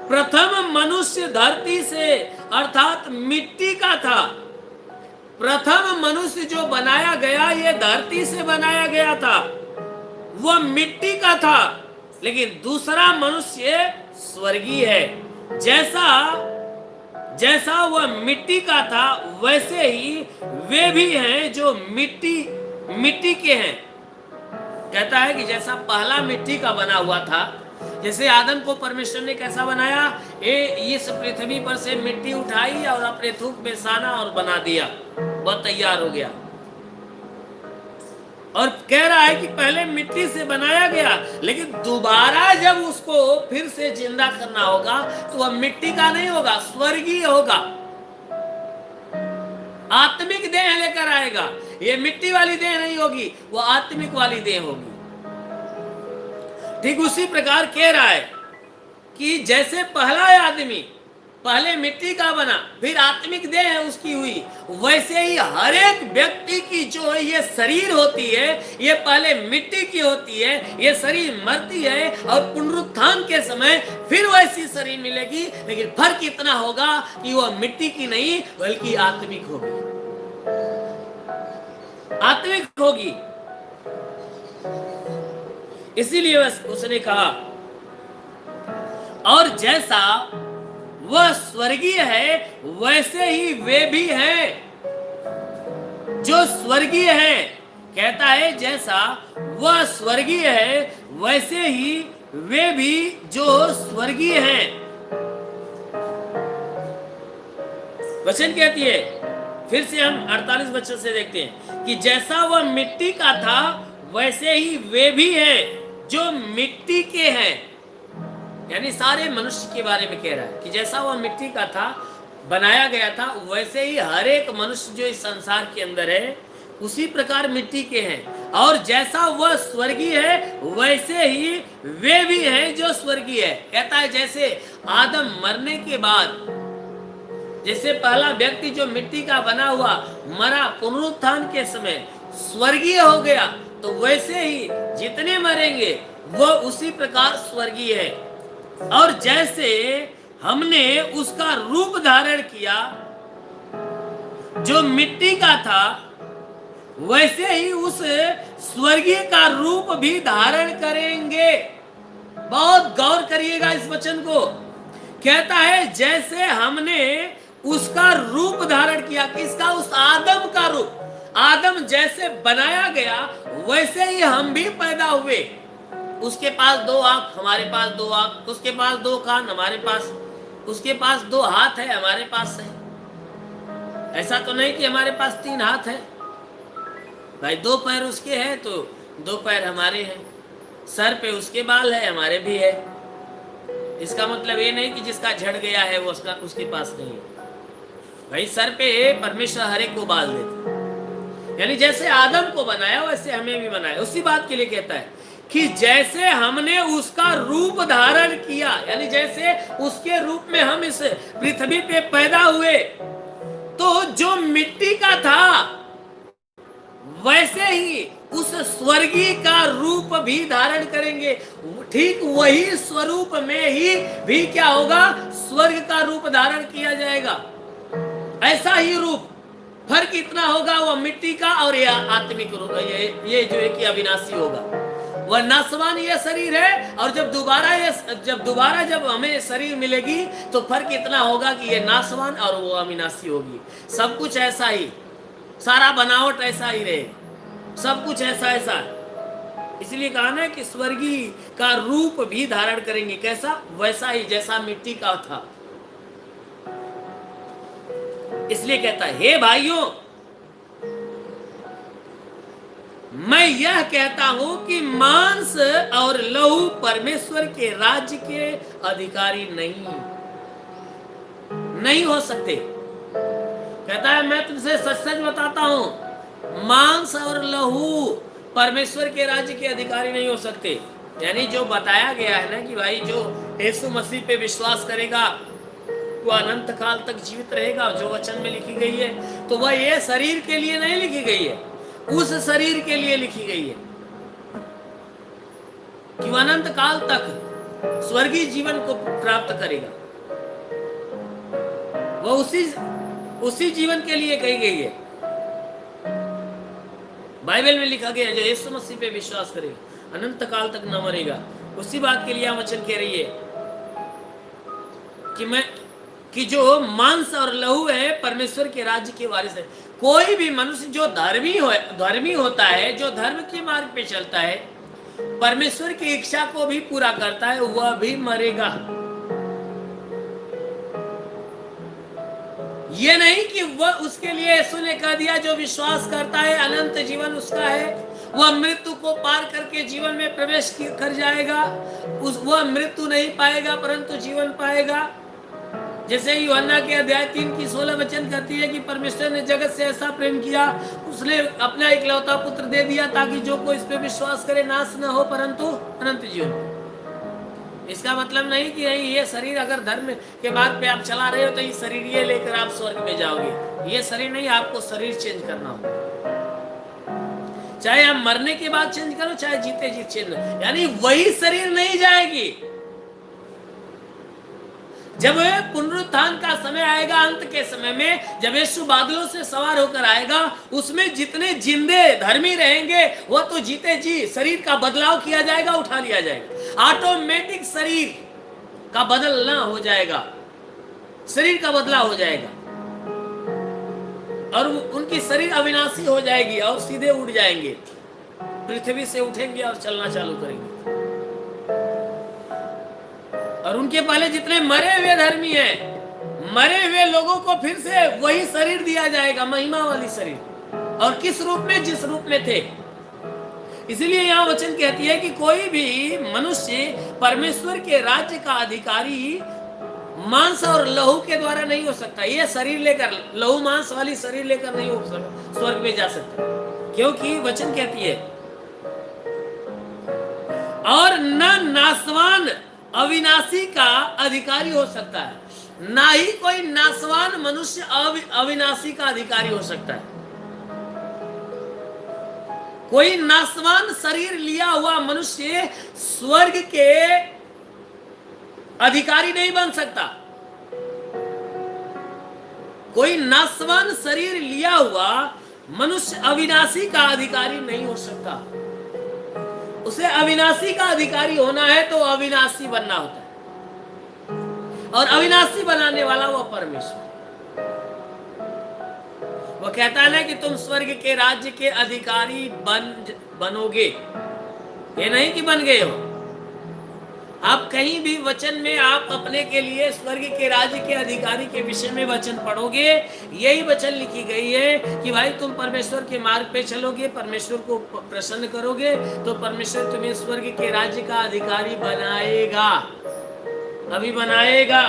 प्रथम मनुष्य धरती से अर्थात मिट्टी का था। प्रथम मनुष्य जो बनाया गया, ये धरती से बनाया गया था, वह मिट्टी का था। लेकिन दूसरा मनुष्य स्वर्गीय है। जैसा वह मिट्टी का था, वैसे ही वे भी हैं जो मिट्टी के हैं। कहता है कि जैसा पहला मिट्टी का बना हुआ था, जैसे आदम को परमेश्वर ने कैसा बनाया, इस पृथ्वी पर से मिट्टी उठाई और अपने थूक में साना और बना दिया, वह तैयार हो गया। और कह रहा है कि पहले मिट्टी से बनाया गया, लेकिन दोबारा जब उसको फिर से जिंदा करना होगा तो वह मिट्टी का नहीं होगा, स्वर्गीय होगा, आत्मिक देह लेकर आएगा। ये मिट्टी वाली देह नहीं होगी, वो आत्मिक वाली देह होगी। ठीक उसी प्रकार कह रहा है कि जैसे पहला आदमी पहले मिट्टी का बना, फिर आत्मिक देह उसकी हुई, वैसे ही हर एक व्यक्ति की जो ये शरीर होती है, ये पहले मिट्टी की होती है, ये शरीर मरती है और पुनरुत्थान के समय फिर वैसी शरीर मिलेगी। लेकिन फर्क इतना होगा कि वह मिट्टी की नहीं बल्कि आत्मिक होगी, आत्मिक होगी। इसीलिए उसने कहा, और जैसा वह स्वर्गीय है वैसे ही वे भी हैं जो स्वर्गीय हैं। कहता है जैसा वह स्वर्गीय है वैसे ही वे भी जो स्वर्गीय हैं। वचन कहती है, फिर से हम 48 वचन से देखते हैं कि जैसा वह मिट्टी का था वैसे ही वे भी हैं जो मिट्टी के हैं, यानी सारे मनुष्य के बारे में कह रहा है कि जैसा वह मिट्टी का था, बनाया गया था, वैसे ही हर एक मनुष्य जो इस संसार के अंदर है उसी प्रकार मिट्टी के हैं। और जैसा वह स्वर्गीय है वैसे ही वे भी हैं जो स्वर्गीय है। कहता है जैसे आदम मरने के बाद, जैसे पहला व्यक्ति जो मिट्टी का बना हुआ मरा, पुनरुत्थान के समय स्वर्गीय हो गया, तो वैसे ही जितने मरेंगे वो उसी प्रकार स्वर्गीय है। और जैसे हमने उसका रूप धारण किया जो मिट्टी का था, वैसे ही उस स्वर्गीय का रूप भी धारण करेंगे। बहुत गौर करिएगा इस वचन को। कहता है जैसे हमने उसका रूप धारण किया, किसका? उस आदम का रूप। आदम जैसे बनाया गया वैसे ही हम भी पैदा हुए। उसके पास 2 आंख, हमारे पास 2 आंख, उसके पास 2 कान, हमारे पास, उसके पास 2 हाथ है, हमारे पास है। ऐसा तो नहीं कि हमारे पास 3 हाथ है भाई। 2 पैर उसके हैं तो 2 पैर हमारे हैं। सर पे उसके बाल है, हमारे भी है। इसका मतलब ये नहीं कि जिसका झड़ गया है वो उसके पास नहीं है भाई। सर पे परमेश्वर हर एक को बाल देता, यानी जैसे आदम को बनाया वैसे हमें भी बनाया। उसी बात के लिए कहता है कि जैसे हमने उसका रूप धारण किया, यानी जैसे उसके रूप में हम इस पृथ्वी पे पैदा हुए, तो जो मिट्टी का था वैसे ही उस स्वर्गीय का रूप भी धारण करेंगे। ठीक वही स्वरूप में ही भी क्या होगा? स्वर्ग का रूप धारण किया जाएगा। ऐसा ही रूप, फर्क इतना होगा वह मिट्टी का और यह आत्मिक रूप, ये जो है कि अविनाशी होगा। वह नासवान ये शरीर है, और जब दोबारा जब हमें शरीर मिलेगी तो फर्क इतना होगा कि ये नासवान और वो अविनाशी होगी। सब कुछ ऐसा ही, सारा बनावट ऐसा ही रहे, सब कुछ ऐसा ऐसा। इसलिए कहा ना कि स्वर्गीय का रूप भी धारण करेंगे। कैसा? वैसा ही जैसा मिट्टी का था। इसलिए कहता है हे भाइयों, मैं यह कहता हूं कि मांस और लहू परमेश्वर के राज्य के अधिकारी नहीं हो सकते। कहता है मैं तुमसे सच सच बताता हूं, मांस और लहू परमेश्वर के राज्य के अधिकारी नहीं हो सकते। यानी जो बताया गया है ना कि भाई जो यीशु मसीह पे विश्वास करेगा वो अनंत काल तक जीवित रहेगा, जो वचन में लिखी गई है, तो वह ये शरीर के लिए नहीं लिखी गई है, उस शरीर के लिए लिखी गई है कि वह अनंत काल तक स्वर्गीय जीवन को प्राप्त करेगा। वह उसी जीवन के लिए कही गई है। बाइबल में लिखा गया है जो यीशु मसीह पे विश्वास करेगा अनंत काल तक न मरेगा। उसी बात के लिए वचन कह रही है कि जो मांस और लहू है परमेश्वर के राज्य के वारिस है। कोई भी मनुष्य जो धर्मी होता है, जो धर्म के मार्ग पे चलता है, परमेश्वर की इच्छा को भी पूरा करता है, वह भी मरेगा। ये नहीं कि वह उसके लिए यीशु ने कह दिया जो विश्वास करता है अनंत जीवन उसका है, वह मृत्यु को पार करके जीवन में प्रवेश कर जाएगा। वह मृत्यु नहीं पाएगा परंतु जीवन पाएगा। जैसे यूहन्ना के अध्याय 3 की 16 वचन कहती है कि परमेश्वर ने जगत से ऐसा प्रेम किया, उसने अपना इकलौता पुत्र दे दिया ताकि जो कोई इस पे विश्वास करे नाश न हो परंतु अनंत जीवन। इसका मतलब नहीं कि ये शरीर अगर धर्म के मार्ग पे आप चला रहे हो तो ये शरीर ये लेकर आप स्वर्ग में जाओगे। ये शरीर नहीं, आपको शरीर चेंज करना होगा। चाहे आप मरने के बाद चेंज करो, चाहे जीते जी चेंज, यानी वही शरीर नहीं जाएगी। जब पुनरुत्थान का समय आएगा, अंत के समय में जब यीशु बादलों से सवार होकर आएगा, उसमें जितने जिंदे धर्मी रहेंगे वो तो जीते जी शरीर का बदलाव किया जाएगा, उठा लिया जाएगा। ऑटोमेटिक शरीर का बदलना हो जाएगा, शरीर का बदलाव हो जाएगा और उनकी शरीर अविनाशी हो जाएगी और सीधे उड़ जाएंगे, पृथ्वी से उठेंगे और चलना चालू करेंगे। और उनके पहले जितने मरे हुए धर्मी हैं, मरे हुए लोगों को फिर से वही शरीर दिया जाएगा, महिमा वाली शरीर। और किस रूप में? जिस रूप में थे। इसलिए यहाँ वचन कहती है कि कोई भी मनुष्य परमेश्वर के राज्य का अधिकारी मांस और लहू के द्वारा नहीं हो सकता। ये शरीर लेकर, लहू मांस वाली शरीर लेकर नहीं हो सकता, स्वर्ग में जा सकता, क्योंकि वचन कहती है और न नासवान अविनाशी का अधिकारी हो सकता है, ना ही कोई नासवान मनुष्य अविनाशी का अधिकारी हो सकता है। कोई नासवान शरीर लिया हुआ मनुष्य स्वर्ग के अधिकारी नहीं बन सकता। कोई नासवान शरीर लिया हुआ मनुष्य अविनाशी का अधिकारी नहीं हो सकता। उसे अविनाशी का अधिकारी होना है तो अविनाशी बनना होता है, और अविनाशी बनाने वाला वो परमेश्वर। वो कहता है ना कि तुम स्वर्ग के राज्य के अधिकारी बनोगे, ये नहीं कि बन गए हो। आप कहीं भी वचन में आप अपने के लिए स्वर्ग के राज्य के अधिकारी के विषय में वचन पढ़ोगे, यही वचन लिखी गई है कि भाई तुम परमेश्वर के मार्ग पे चलोगे, परमेश्वर को प्रसन्न करोगे, तो परमेश्वर तुम्हें स्वर्ग के राज्य का अधिकारी बनाएगा, अभी बनाएगा।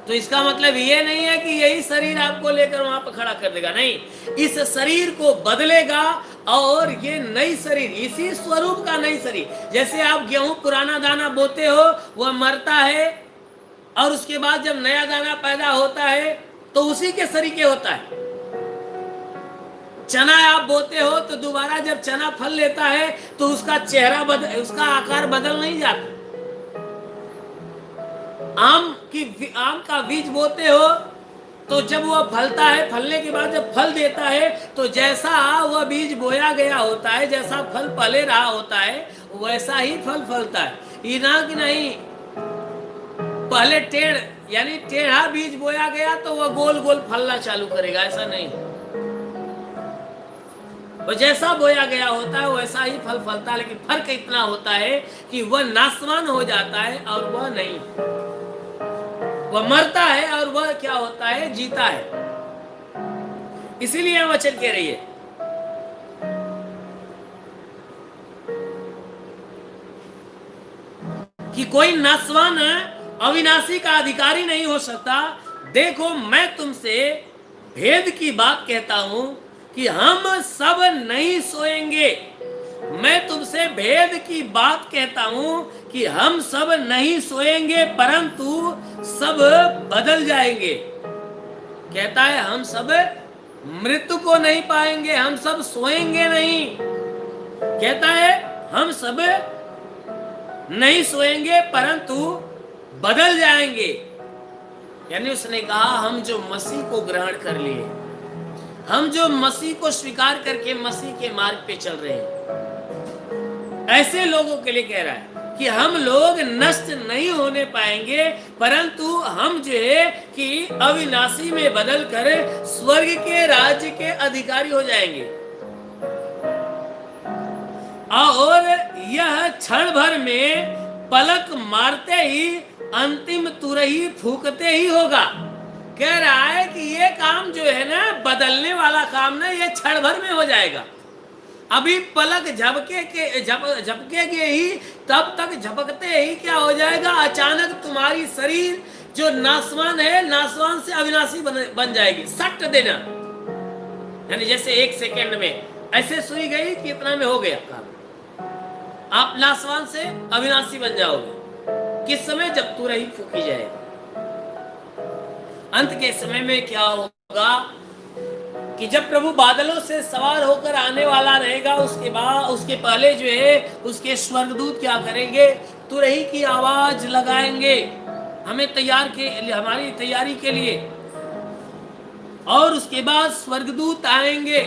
तो इसका मतलब ये नहीं है कि यही शरीर आपको लेकर वहां पर खड़ा कर देगा, नहीं, इस शरीर को बदलेगा और ये नई शरीर, इसी स्वरूप का नई शरीर। जैसे आप गेहूं पुराना दाना बोते हो, वह मरता है और उसके बाद जब नया दाना पैदा होता है तो उसी के शरीके होता है। चना आप बोते हो तो दोबारा जब चना फल लेता है तो उसका चेहरा उसका आकार बदल नहीं जाता। आम का बीज बोते हो तो जब वह फलता है, फलने के बाद जब फल देता है तो जैसा वह बीज बोया गया होता है, जैसा फल पले रहा होता है, वैसा ही फल फलता है। ये ना कि नहीं पहले यानी टेढ़ा बीज बोया गया तो वह गोल गोल फलना चालू करेगा, ऐसा नहीं। वो जैसा बोया गया होता है वैसा ही फल फलता है, लेकिन फर्क इतना होता है कि वह नाशवान हो जाता है और वह नहीं। वह मरता है और वह क्या होता है, जीता है। इसीलिए वचन कह रही है कि कोई नाशवान अविनाशी का अधिकारी नहीं हो सकता। देखो मैं तुमसे भेद की बात कहता हूं कि हम सब नहीं सोएंगे। मैं तुमसे भेद की बात कहता हूं कि हम सब नहीं सोएंगे, परंतु सब बदल जाएंगे। कहता है हम सब मृत्यु को नहीं पाएंगे, हम सब सोएंगे नहीं। कहता है हम सब नहीं सोएंगे परंतु बदल जाएंगे। यानी उसने कहा हम जो मसीह को ग्रहण कर लिए, हम जो मसीह को स्वीकार करके मसीह के मार्ग पे चल रहे हैं, ऐसे लोगों के लिए कह रहा है कि हम लोग नष्ट नहीं होने पाएंगे, परंतु हम जो है कि अविनाशी में बदल कर स्वर्ग के राज्य के अधिकारी हो जाएंगे। और यह क्षण भर में पलक मारते ही, अंतिम तुरही फूकते ही होगा। कह रहा है कि ये काम जो है ना, बदलने वाला काम ना, ये क्षण भर में हो जाएगा। अभी पलक झपकेगे ही, तब तक झपकते ही क्या हो जाएगा, अचानक तुम्हारी शरीर जो नाशवान है, नाशवान से अविनाशी बन जाएगी। सट देना, यानी जैसे 1 सेकेंड में ऐसे सुई गई कि इतना में हो गया काम, आप नाशवान से अविनाशी बन जाओगे। किस समय? जब तुरही फूकी जाएगी। अंत के समय में क्या होगा कि जब प्रभु बादलों से सवार होकर आने वाला रहेगा, उसके बाद, उसके पहले जो है उसके स्वर्गदूत क्या करेंगे, तुरही की आवाज लगाएंगे हमें हमारी तैयारी के लिए। और उसके बाद स्वर्गदूत आएंगे।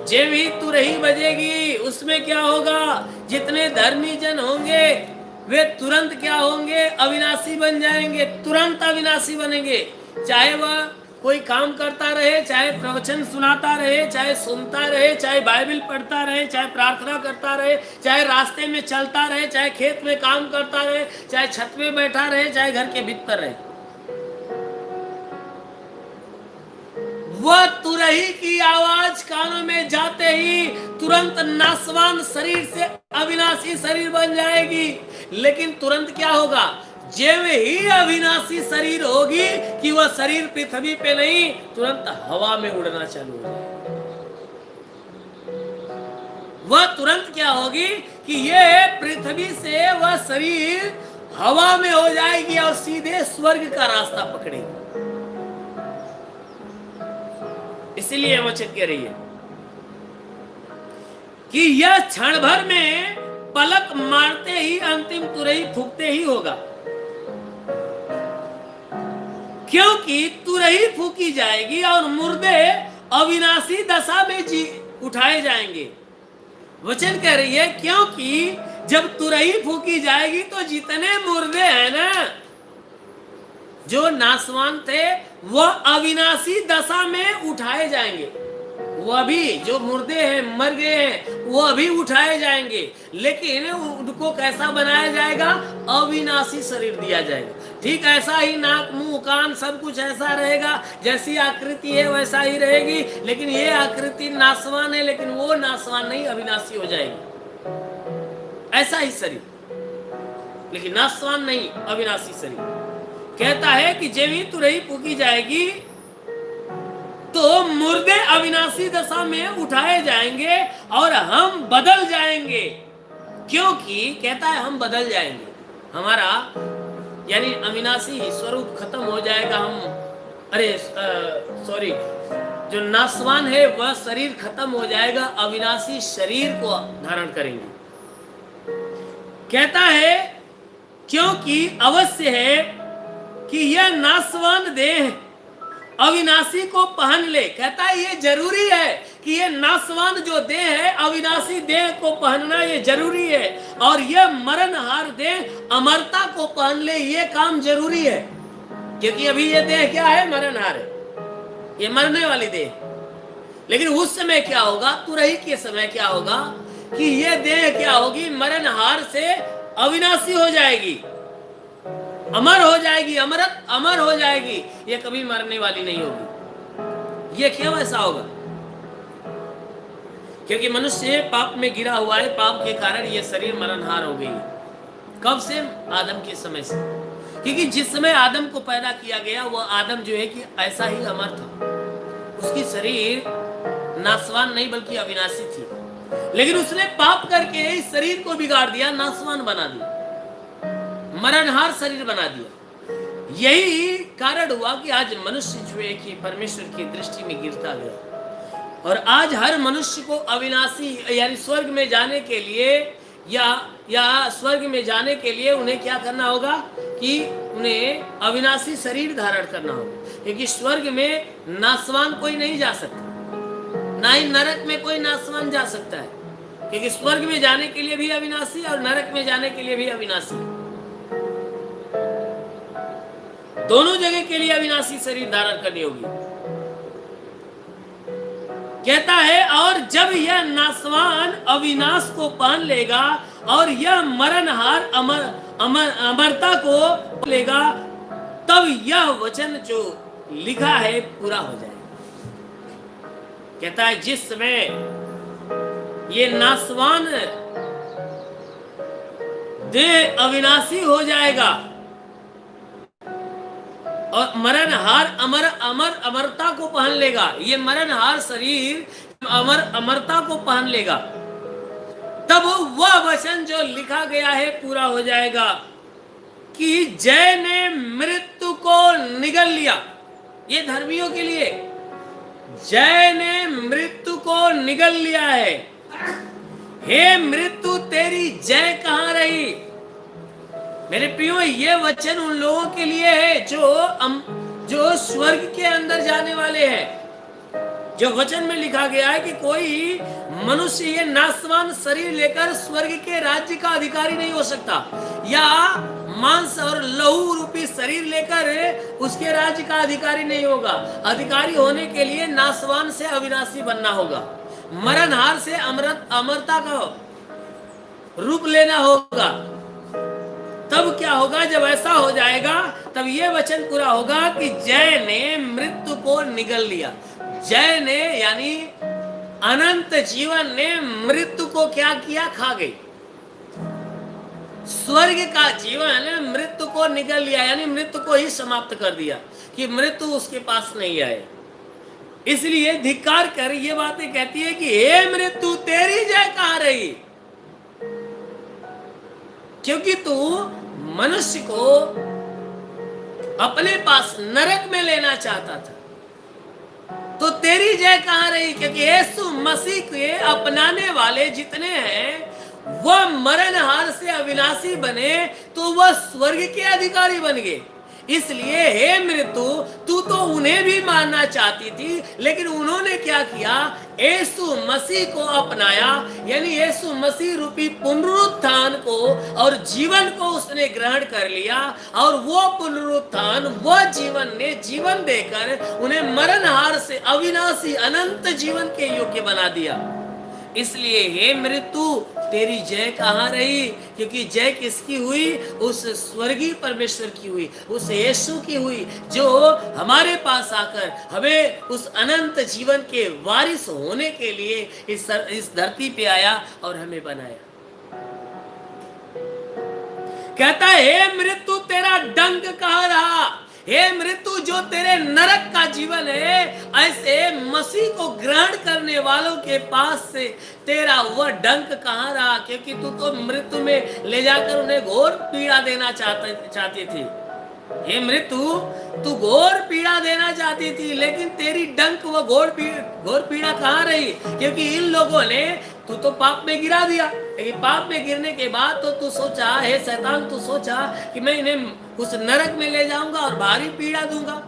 जब ही तुरही बजेगी, उसमें क्या होगा, जितने धर्मी जन होंगे वे तुरंत क्या होंगे, अविनाशी बन जाएंगे, तुरंत अविनाशी बनेंगे। चाहे वह कोई काम करता रहे, चाहे प्रवचन सुनाता रहे, चाहे सुनता रहे, चाहे बाइबल पढ़ता रहे, चाहे प्रार्थना करता रहे, चाहे रास्ते में चलता रहे, चाहे खेत में काम करता रहे, चाहे छत में बैठा रहे, चाहे घर के भीतर रहे, वह तुरही की आवाज कानों में जाते ही तुरंत नासवान शरीर से अविनाशी शरीर बन जाएगी। लेकिन तुरंत क्या होगा, जब ही अविनाशी शरीर होगी कि वह शरीर पृथ्वी पे नहीं, तुरंत हवा में उड़ना चालू हो जाएगा। वह तुरंत क्या होगी कि ये पृथ्वी से वह शरीर हवा में हो जाएगी और सीधे स्वर्ग का रास्ता पकड़ेगी। इसीलिए वचन कह रही है कि यह क्षण भर में पलक मारते ही अंतिम तुरही फूकते ही होगा, क्योंकि तुरही फूकी जाएगी और मुर्दे अविनाशी दशा में जी उठाए जाएंगे। वचन कह रही है क्योंकि जब तुरही फूकी जाएगी तो जितने मुर्दे हैं ना, जो नासवान थे, वह अविनाशी दशा में उठाए जाएंगे। वह भी जो मुर्दे हैं, मर गए हैं, वह भी उठाए जाएंगे। लेकिन उनको कैसा बनाया जाएगा, अविनाशी शरीर दिया जाएगा। ठीक ऐसा ही नाक मुंह कान सब कुछ ऐसा रहेगा, जैसी आकृति है वैसा ही रहेगी। लेकिन ये आकृति नासवान है, लेकिन वो नासवान नहीं, अविनाशी हो जाएगी। ऐसा ही शरीर, लेकिन नासवान नहीं, अविनाशी शरीर। कहता है कि जब ही तुरही फूकी जाएगी तो मुर्दे अविनाशी दशा में उठाए जाएंगे और हम बदल जाएंगे। क्योंकि कहता है हम बदल जाएंगे, हमारा यानी अविनाशी स्वरूप खत्म हो जाएगा। जो नासवान है वह शरीर खत्म हो जाएगा, अविनाशी शरीर को धारण करेंगे। कहता है क्योंकि अवश्य है कि यह नासवान देह अविनाशी को पहन ले। कहता है ये जरूरी है कि ये नासवान जो देह है, अविनाशी देह को पहनना ये जरूरी है। और यह मरणहार देह अमरता को पहन ले, ये काम जरूरी है। क्योंकि अभी ये देह क्या है, मरणहार है, ये मरने वाली देह। लेकिन उस समय क्या होगा, तुरही के समय क्या होगा कि ये देह क्या होगी, मरणहार से अविनाशी हो जाएगी, अमर हो जाएगी, अमर हो जाएगी। ये कभी मरने वाली नहीं होगी। ये क्यों ऐसा होगा, क्योंकि मनुष्य पाप में गिरा हुआ है। पाप के कारण ये शरीर मरणहार हो गई। कब से, आदम के समय से। क्योंकि जिस समय आदम को पैदा किया गया, वो आदम जो है कि ऐसा ही अमर था। उसकी शरीर नासवान नहीं बल्कि अविनाशी थी। लेकिन उसने पाप करके इस शरीर को बिगाड़ दिया, नासवान बना दिया, मरणहार शरीर बना दिया। यही कारण हुआ कि आज मनुष्य जो है कि परमेश्वर की दृष्टि में गिरता गया। और आज हर मनुष्य को अविनाशी यानी स्वर्ग में जाने के लिए या स्वर्ग में जाने के लिए उन्हें क्या करना होगा कि उन्हें अविनाशी शरीर धारण करना होगा। क्योंकि स्वर्ग में नासवान कोई नहीं जा सकता, ना ही नरक में कोई नासवान जा सकता है। क्योंकि स्वर्ग में जाने के लिए भी अविनाशी और नरक में जाने के लिए भी अविनाशी, दोनों जगह के लिए अविनाशी शरीर धारण करनी होगी। कहता है और जब यह नासवान अविनाश को पहन लेगा और यह मरणहार अमरता को लेगा, तब यह वचन जो लिखा है पूरा हो जाएगा। कहता है जिस समय ये नासवान देह अविनाशी हो जाएगा और मरणहार अमरता को पहन लेगा, ये मरणहार शरीर अमरता को पहन लेगा, तब वह वचन जो लिखा गया है पूरा हो जाएगा कि जय ने मृत्यु को निगल लिया। ये धर्मियों के लिए, जय ने मृत्यु को निगल लिया है। हे मृत्यु तेरी जय कहां रही। मेरे प्रियो, ये वचन उन लोगों के लिए है जो स्वर्ग के अंदर जाने वाले हैं। जो वचन में लिखा गया है कि कोई मनुष्य ये नासवान शरीर लेकर स्वर्ग के राज्य का अधिकारी नहीं हो सकता, या मांस और लहू रूपी शरीर लेकर उसके राज्य का अधिकारी नहीं होगा। अधिकारी होने के लिए नासवान से अविनाशी बनना होगा, मरणहार से अमरता का रूप लेना होगा। तब क्या होगा, जब ऐसा हो जाएगा तब ये वचन पूरा होगा कि जय ने मृत्यु को निगल लिया। जय ने यानी अनंत जीवन ने मृत्यु को क्या किया? खा गई। स्वर्ग का जीवन मृत्यु को निगल लिया, यानी मृत्यु को ही समाप्त कर दिया कि मृत्यु उसके पास नहीं आए। इसलिए धिक्कार कर ये बातें कहती है कि हे मृत्यु तेरी जय कहां रही? क्योंकि तू मनुष्य को अपने पास नरक में लेना चाहता था, तो तेरी जय कहां रही? क्योंकि यीशु मसीह के अपनाने वाले जितने हैं वह मरणहार से अविनाशी बने, तो वह स्वर्ग के अधिकारी बन गए। इसलिए हे मृत्यु तू तो उन्हें भी मारना चाहती थी, लेकिन उन्होंने क्या किया? यीशु मसीह को अपनाया, यानी यीशु मसीह रूपी पुनरुत्थान को और जीवन को उसने ग्रहण कर लिया, और वो पुनरुत्थान वह जीवन ने जीवन देकर उन्हें मरणहार से अविनाशी अनंत जीवन के योग्य बना दिया। इसलिए हे मृत्यु तेरी जय कहां रही? क्योंकि जय किसकी हुई? उस स्वर्गीय परमेश्वर की हुई, उस यीशु की हुई, जो हमारे पास आकर हमें उस अनंत जीवन के वारिस होने के लिए इस धरती पे आया और हमें बनाया। कहता है हे मृत्यु तेरा डंक कहां रहा? हे मृत्यु जो तेरे नरक का जीवन है, ऐसे मसीह को ग्रहण करने वालों के पास से तेरा वह डंक कहां रहा? क्योंकि तू तो मृत्यु में ले जाकर उन्हें घोर पीड़ा देना चाहती थी। हे मृत्यु तू घोर पीड़ा देना चाहती थी, लेकिन तेरी डंक वो घोर पीड़ा कहां रही? क्योंकि इन लोगों ने तू तो पाप में गिरा दिया, लेकिन पाप में गिरने के बाद तो तू सोचा, हे शैतान तू सोचा कि मैं इन्हें उस नरक में ले जाऊंगा और भारी पीड़ा दूंगा।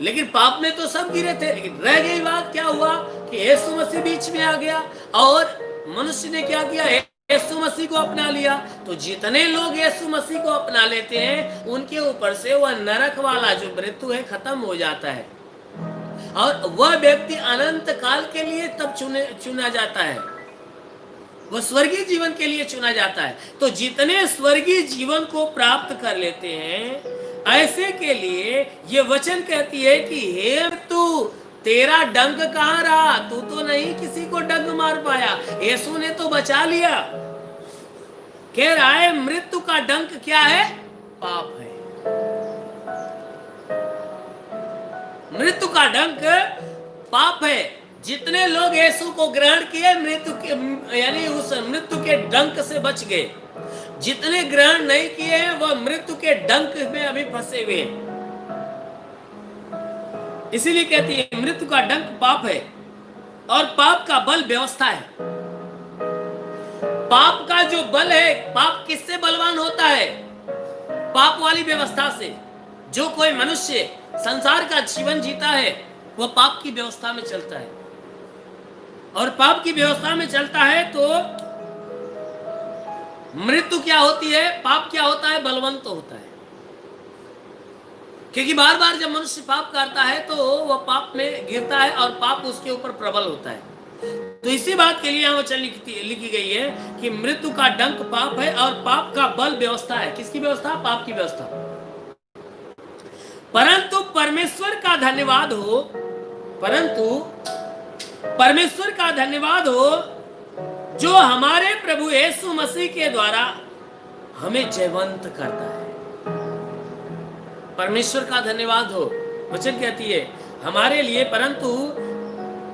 लेकिन पाप में तो सब गिरे थे, लेकिन रह गई बात क्या हुआ कि यीशु मसीह बीच में आ गया और मनुष्य ने क्या किया? यीशु मसीह को अपना लिया। तो जितने लोग यीशु मसीह को अपना लेते हैं उनके ऊपर से वह नरक वाला जो मृत्यु है खत्म हो जाता है, और वह व्यक्ति अनंत काल के लिए तब चुना जाता है, वह स्वर्गीय जीवन के लिए चुना जाता है। तो जितने स्वर्गीय जीवन को प्राप्त कर लेते हैं ऐसे के लिए ये वचन कहती है कि हे तू तेरा डंक कहां रहा? तू तो नहीं किसी को डंक मार पाया, यीशु ने तो बचा लिया। कह रहा है मृत्यु का डंक क्या है? पाप है। मृत्यु का डंक पाप है। जितने लोग यीशु को ग्रहण किए मृत्यु के यानी उस मृत्यु के डंक से बच गए, जितने ग्रहण नहीं किए हैं वह मृत्यु के डंक में अभी फंसे हुए हैं। इसीलिए कहती है मृत्यु का डंक पाप है, और पाप का बल व्यवस्था है। पाप का जो बल है, पाप किससे बलवान होता है? पाप वाली व्यवस्था से। जो कोई मनुष्य संसार का जीवन जीता है वह पाप की व्यवस्था में चलता है, और पाप की व्यवस्था में चलता है तो मृत्यु क्या होती है? पाप क्या होता है? बलवंत होता है। क्योंकि बार बार जब मनुष्य पाप करता है तो वह पाप में गिरता है और पाप उसके ऊपर प्रबल होता है। तो इसी बात के लिए यहाँ वचन लिखी गई है कि मृत्यु का डंक पाप है और पाप का बल व्यवस्था है। किसकी व्यवस्था? पाप की व्यवस्था। परंतु परमेश्वर का धन्यवाद हो जो हमारे प्रभु यीशु मसीह के द्वारा हमें जयवंत करता है। परमेश्वर का धन्यवाद हो। वचन कहती है हमारे लिए, परंतु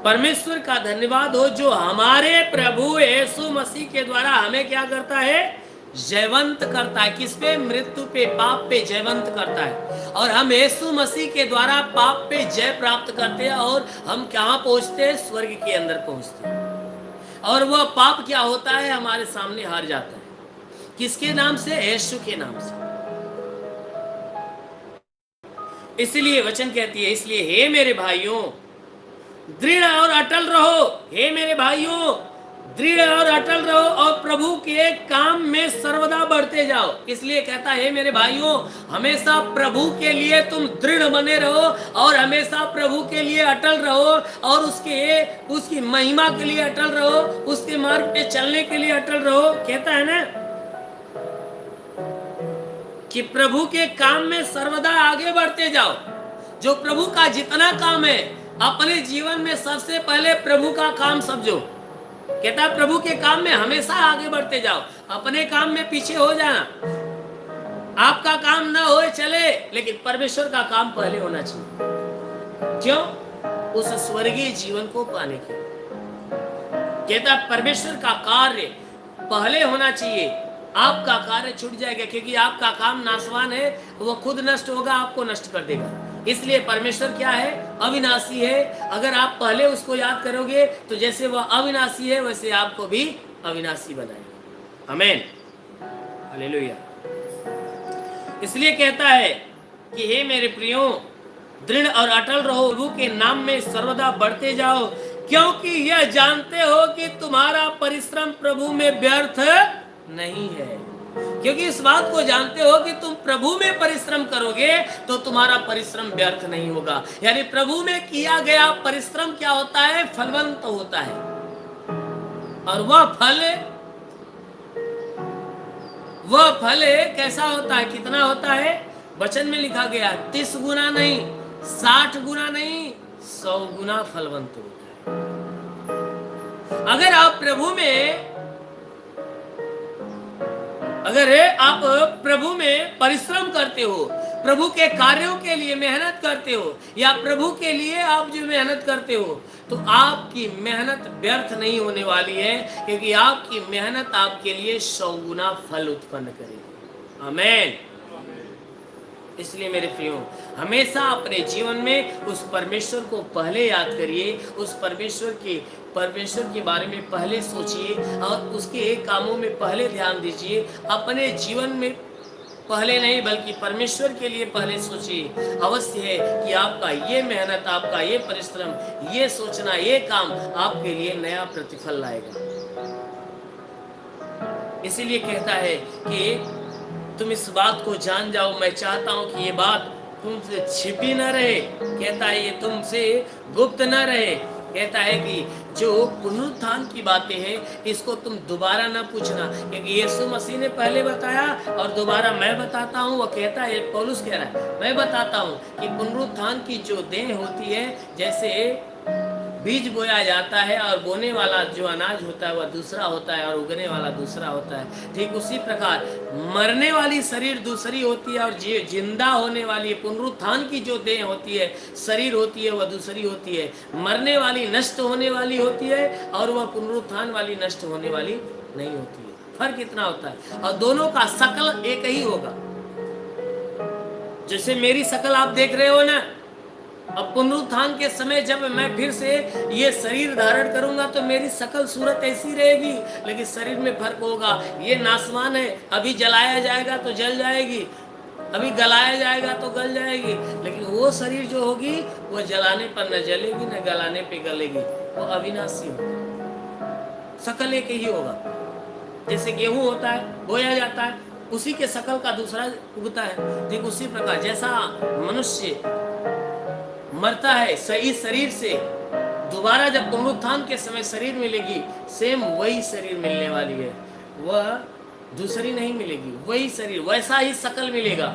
परमेश्वर का धन्यवाद हो जो हमारे प्रभु यीशु मसीह के द्वारा हमें क्या करता है? जयवंत करता है। किस पे? मृत्यु पे, पाप पे जयवंत करता है। और हम यीशु मसीह के द्वारा पाप पे जय प्राप्त करते हैं, और हम कहां पहुंचते हैं? स्वर्ग के अंदर पहुंचते हैं। और वह पाप क्या होता है? हमारे सामने हार जाता है। किसके नाम से? यीशु के नाम से। इसलिए वचन कहती है, इसलिए हे मेरे भाइयों दृढ़ और अटल रहो। हे मेरे भाइयों दृढ़ और अटल रहो और प्रभु के काम में सर्वदा बढ़ते जाओ। इसलिए कहता है हे मेरे भाइयों हमेशा प्रभु के लिए तुम दृढ़ बने रहो और हमेशा प्रभु के लिए अटल रहो, और उसकी महिमा के लिए अटल रहो, उसके मार्ग पे चलने के लिए अटल रहो। कहता है ना कि प्रभु के काम में सर्वदा आगे बढ़ते जाओ। जो प्रभु का जितना काम है अपने जीवन में सबसे पहले प्रभु का काम समझो। कहता है प्रभु के काम में हमेशा आगे बढ़ते जाओ, अपने काम में पीछे हो जाना। आपका काम ना हो चले, लेकिन परमेश्वर का काम पहले होना चाहिए। क्यों? उस स्वर्गीय जीवन को पाने के। कहता है परमेश्वर का कार्य पहले होना चाहिए, आपका कार्य छूट जाएगा, क्योंकि आपका काम नाशवान है, वो खुद नष्ट होगा, आपको नष्ट कर देगा। इसलिए परमेश्वर क्या है? अविनाशी है। अगर आप पहले उसको याद करोगे तो जैसे वह अविनाशी है वैसे आपको भी अविनाशी बनाएगा। आमीन, हालेलुया। इसलिए कहता है कि हे मेरे प्रियो, दृढ़ और अटल रहो, प्रभु के नाम में सर्वदा बढ़ते जाओ, क्योंकि यह जानते हो कि तुम्हारा परिश्रम प्रभु में व्यर्थ नहीं है। क्योंकि इस बात को जानते हो कि तुम प्रभु में परिश्रम करोगे तो तुम्हारा परिश्रम व्यर्थ नहीं होगा। यानी प्रभु में किया गया परिश्रम क्या होता है? फलवंत होता है। और वह फल कैसा होता है? कितना होता है? वचन में लिखा गया 30 गुना नहीं, 60 गुना नहीं, 100 गुना फलवंत होता है। अगर आप प्रभु में परिश्रम करते हो, प्रभु के कार्यों के लिए मेहनत करते हो, या प्रभु के लिए आप जो मेहनत करते हो, तो आपकी मेहनत व्यर्थ नहीं होने वाली है, क्योंकि आपकी मेहनत आपके लिए 100 गुना फल उत्पन्न करेगी। आमीन। इसलिए मेरे प्रियो, हमेशा अपने जीवन में उस परमेश्वर को पहले याद करिए, उस परमेश्वर के बारे में पहले सोचिए और उसके कामों में पहले ध्यान दीजिए। अपने जीवन में पहले नहीं बल्कि परमेश्वर के लिए पहले सोचिए। अवश्य है कि आपका ये मेहनत, आपका ये परिश्रम, ये सोचना, ये काम आपके लिए नया प्रतिफल लाएगा। इसीलिए कहता है कि तुम इस बात को जान जाओ। मैं चाहता हूं कि ये बात तुमसे छिपी न रहे। कहता है ये तुमसे गुप्त न रहे। कहता है कि जो पुनरुत्थान की बातें हैं इसको तुम दोबारा न पूछना, क्योंकि यीशु मसीह ने पहले बताया और दोबारा मैं बताता हूँ। वह कहता है, पौलुस कह रहा है, मैं बताता हूँ कि पुनरुत्थान की जो देह होती है, जैसे बीज बोया जाता है और बोने वाला जो अनाज होता है वह दूसरा होता है और उगने वाला दूसरा होता है, ठीक उसी प्रकार मरने वाली शरीर दूसरी होती है और जिंदा होने वाली पुनरुत्थान की जो देह होती है, शरीर होती है, वह दूसरी होती है। मरने वाली नष्ट होने वाली होती है और वह पुनरुत्थान वाली नष्ट होने वाली नहीं होती है। फर्क इतना होता है और दोनों का शकल एक ही होगा। जैसे मेरी शकल आप देख रहे हो ना, अब पुनरुत्थान के समय जब मैं फिर से ये शरीर धारण करूंगा तो मेरी शकल सूरत ऐसी रहेगी, लेकिन शरीर में फर्क होगा। ये नासवान है, अभी जलाया जाएगा तो जल जाएगी, अभी गलाया जाएगा तो गल जाएगी, लेकिन वो शरीर जो होगी वो जलाने पर न जलेगी न गलाने पे गलेगी, वो अविनाशी होगी। शकल एक ही होगा। जैसे गेहूं होता है, बोया जाता है, उसी के शकल का दूसरा उगता है, ठीक उसी प्रकार जैसा मनुष्य मरता है सही शरीर से, दोबारा जब पुनरुत्थान के समय शरीर मिलेगी, सेम वही शरीर मिलने वाली है, वह दूसरी नहीं मिलेगी, वही शरीर वैसा ही शकल मिलेगा।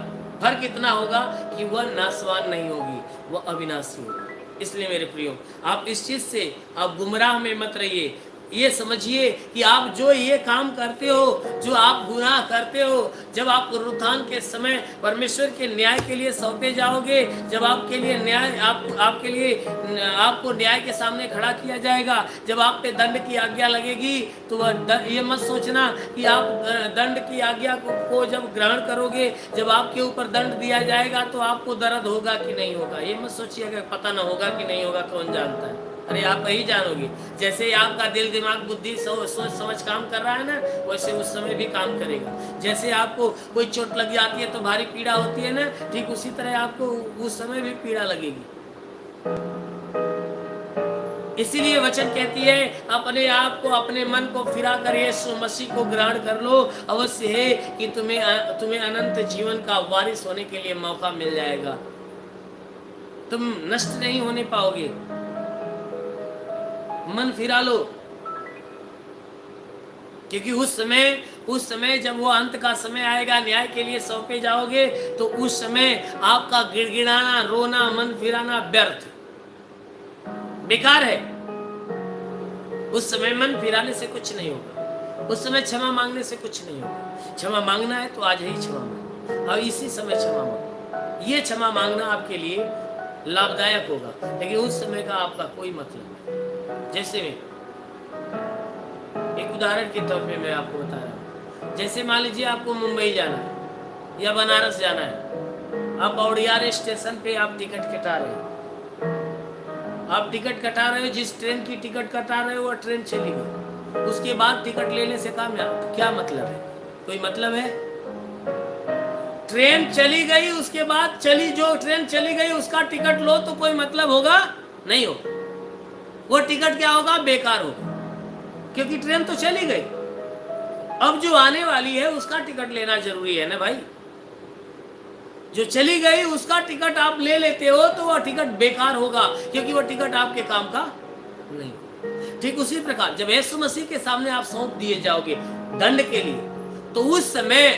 फर्क इतना होगा कि वह नाशवान नहीं होगी, वह अविनाशी होगी। इसलिए मेरे प्रियो, आप इस चीज से आप गुमराह में मत रहिए। ये समझिए कि आप जो ये काम करते हो, जो आप गुनाह करते हो, जब आप पुनरुत्थान के समय परमेश्वर के न्याय के लिए सौंपे जाओगे, जब आपके लिए न्याय आपको न्याय के सामने खड़ा किया जाएगा, जब आप पे दंड की आज्ञा लगेगी, तो वह ये मत सोचना कि आप दंड की आज्ञा को जब ग्रहण करोगे, जब आपके ऊपर दंड दिया जाएगा तो आपको दर्द होगा कि नहीं होगा। ये मत सोचिएगा, पता ना होगा कि नहीं होगा, कौन जानता है। अरे आप ही जानोगे। जैसे आपका दिल दिमाग बुद्धि सोच समझ काम कर रहा है ना, वैसे उस समय भी काम करेगा। जैसे आपको कोई चोट लग जाती है तो भारी पीड़ा होती है ना, ठीक उसी तरह आपको उस समय भी पीड़ा लगेगी। इसीलिए वचन कहती है, अपने आप को, अपने मन को फिरा कर यीशु मसीह को ग्रहण कर लो। अवश्य है कि तुम्हें अनंत जीवन का वारिस होने के लिए मौका मिल जाएगा। तुम नष्ट नहीं होने पाओगे। मन फिरा लो, क्योंकि उस समय जब वो अंत का समय आएगा, न्याय के लिए सौंपे जाओगे, तो उस समय आपका गिड़गिड़ाना, रोना, मन फिराना व्यर्थ, बेकार है। उस समय मन फिराने से कुछ नहीं होगा, उस समय क्षमा मांगने से कुछ नहीं होगा। क्षमा मांगना है तो आज ही क्षमा मांगो, और इसी समय क्षमा मांगो। ये क्षमा मांगना आपके लिए लाभदायक होगा, लेकिन उस समय का आपका कोई मतलब नहीं। जैसे एक उदाहरण के तौर पे मैं आपको बता रहा हूँ, जैसे मान लीजिए आपको मुंबई जाना है या बनारस जाना है, आप औड़ियार स्टेशन पे आप टिकट कटा रहे हो, आप टिकट कटा रहे हो, जिस ट्रेन की टिकट कटा रहे हो वो ट्रेन चली गई, उसके बाद टिकट लेने से क्या मतलब है? कोई मतलब है? ट्रेन चली गई, उसके बाद जो ट्रेन चली गई उसका टिकट लो तो कोई मतलब होगा? नहीं होगा। वो टिकट क्या होगा? बेकार होगा, क्योंकि ट्रेन तो चली गई। अब जो आने वाली है उसका टिकट लेना जरूरी है ना भाई। जो चली गई उसका टिकट आप ले लेते हो तो वह टिकट बेकार होगा, क्योंकि वह टिकट आपके काम का नहीं। ठीक उसी प्रकार जब यीशु मसीह के सामने आप सौंप दिए जाओगे दंड के लिए, तो उस समय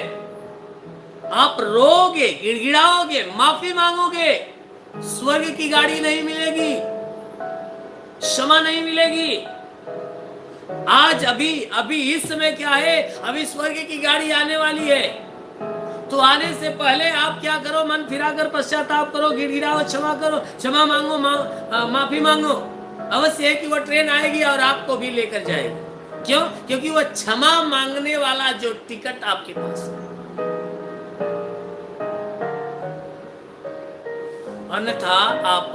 आप रोओगे, गिड़गिड़ाओगे, माफी मांगोगे, स्वर्ग की गाड़ी नहीं मिलेगी, क्षमा नहीं मिलेगी। आज अभी इस समय क्या है? अभी स्वर्ग की गाड़ी आने वाली है, तो आने से पहले आप क्या करो? मन फिराकर पश्चाताप करो, गिड़गिड़ाओ, क्षमा करो, क्षमा मांगो, माफी मांगो। अवश्य है कि वह ट्रेन आएगी और आपको भी लेकर जाएगी। क्यों? क्योंकि वह क्षमा मांगने वाला जो टिकट आपके पास है। अन्यथा आप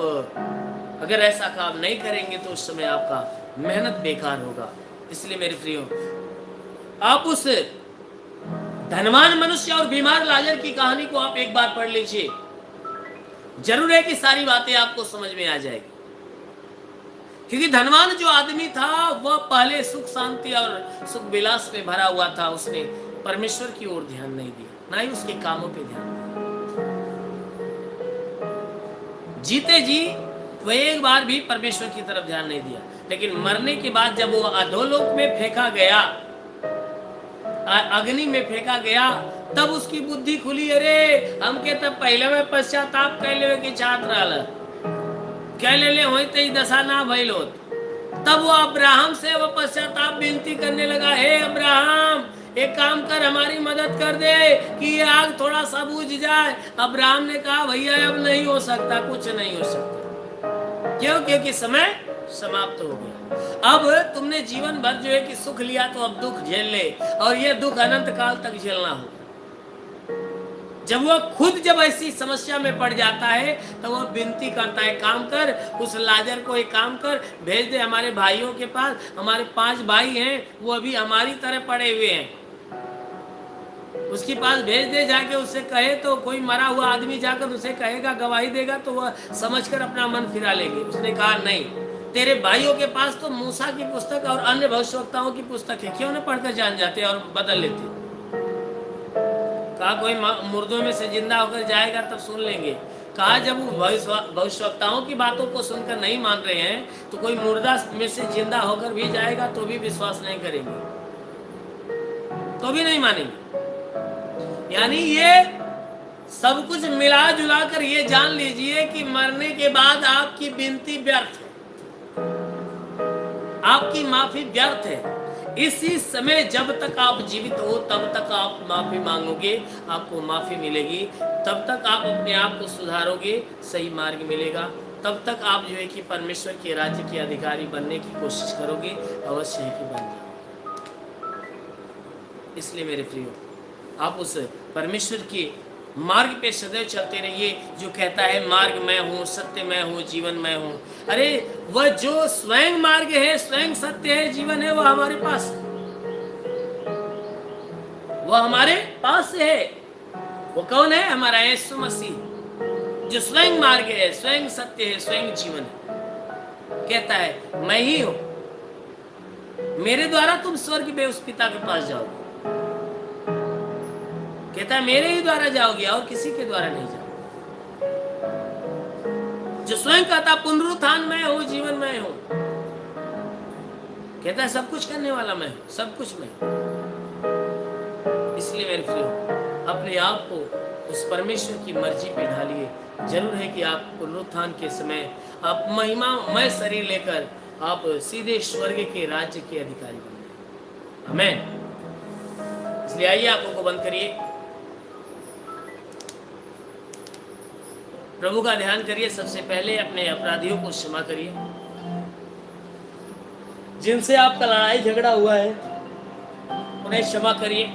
अगर ऐसा काम नहीं करेंगे तो उस समय आपका मेहनत बेकार होगा। इसलिए मेरे प्रियो, आप उस धनवान मनुष्य और बीमार लाजर की कहानी को आप एक बार पढ़ लीजिए। जरूर है कि सारी बातें आपको समझ में आ जाएगी, क्योंकि धनवान जो आदमी था वह पहले सुख शांति और सुख विलास में भरा हुआ था। उसने परमेश्वर की ओर ध्यान नहीं दिया, ना ही उसके कामों पे ध्यान दिया। जीते जी वह एक बार भी परमेश्वर की तरफ ध्यान नहीं दिया, लेकिन मरने के बाद जब वो अधोलोक में फेंका गया, अग्नि में फेंका गया, तब उसकी बुद्धि खुली। अरे हमके तब पहले में पश्चाताप कर लेवे की चाहत रहल, कह ले होई तई दशा ना भइल होत। तब वो अब्राहम से वो पश्चाताप विनती करने लगा, हे अब्राहम एक काम कर, हमारी मदद कर दे कि ये आग थोड़ा सा बुझ जाए। अब्राहम ने कहा भैया अब नहीं हो सकता, कुछ नहीं हो सकता। क्यों? क्योंकि समय समाप्त हो गया। अब तुमने जीवन भर जो है कि सुख लिया, तो अब दुख झेल ले, और ये दुख अनंत काल तक झेलना होगा। जब वो खुद जब ऐसी समस्या में पड़ जाता है तो वो विनती करता है, काम कर, उस लाजर को एक काम कर, भेज दे हमारे भाइयों के पास। हमारे 5 भाई हैं, वो अभी हमारी तरह पड़े हुए हैं, उसके पास भेज दे। जाके उससे कहे तो कोई मरा हुआ आदमी जाकर उसे कहेगा, गवाही देगा, तो वह समझकर अपना मन फिरा लेंगे। उसने कहा नहीं, तेरे भाइयों के पास तो मूसा की पुस्तक और अन्य भविष्यवक्ताओं की पुस्तक है, क्यों न पढ़कर जान जाते और बदल लेते। कहा कोई मुर्दों में से जिंदा होकर जाएगा तब सुन लेंगे। कहा जब वो भविष्यवक्ताओं की बातों को सुनकर नहीं मान रहे हैं, तो कोई मुर्दा में से जिंदा होकर भी जाएगा तो भी विश्वास नहीं करेंगे, तो भी नहीं मानेंगे। यानी ये सब कुछ मिला जुला कर ये जान लीजिए कि मरने के बाद आपकी विनती व्यर्थ है, आपकी माफी व्यर्थ है। इसी समय जब तक आप जीवित हो तब तक आप माफी मांगोगे, आपको माफी मिलेगी। तब तक आप अपने आप को सुधारोगे, सही मार्ग मिलेगा। तब तक आप जो है कि परमेश्वर के राज्य के अधिकारी बनने की कोशिश करोगे, अवश्य है कि बन जाओगे। इसलिए मेरे प्रियो, आप उस परमेश्वर के मार्ग पे सदैव चलते रहिए, जो कहता है मार्ग मैं हूँ, सत्य मैं हूँ, जीवन मैं हूँ। अरे वह जो स्वयं मार्ग है, स्वयं सत्य है, जीवन है, वह हमारे पास है, वह हमारे पास है। वो कौन है? हमारा यीशु मसीह, जो स्वयं मार्ग है, स्वयं सत्य है, स्वयं जीवन है। कहता है मैं ही हूँ, मेरे द्वारा तुम स्वर्ग में उस पिता के पास जाओगे। कहता है मेरे ही द्वारा जाओगे और किसी के द्वारा नहीं जाओगे। जो स्वयं कहता पुनरुत्थान मैं हूं, जीवन मैं हूं। कहता है सब कुछ करने वाला मैं हूं, सब कुछ मैं हूं। इसलिए मेरे प्रियो अपने आप को उस परमेश्वर की मर्जी पे ढालिए। जरूर है कि आप पुनरुत्थान के समय आप महिमामय शरीर लेकर आप सीधे स्वर्ग के राज्य के अधिकारी बन गए। आमीन। इसलिए आइए आंखों को बंद करिए, प्रभु का ध्यान करिए। सबसे पहले अपने अपराधियों को क्षमा करिए, जिनसे आपका लड़ाई झगड़ा हुआ है उन्हें क्षमा करिए।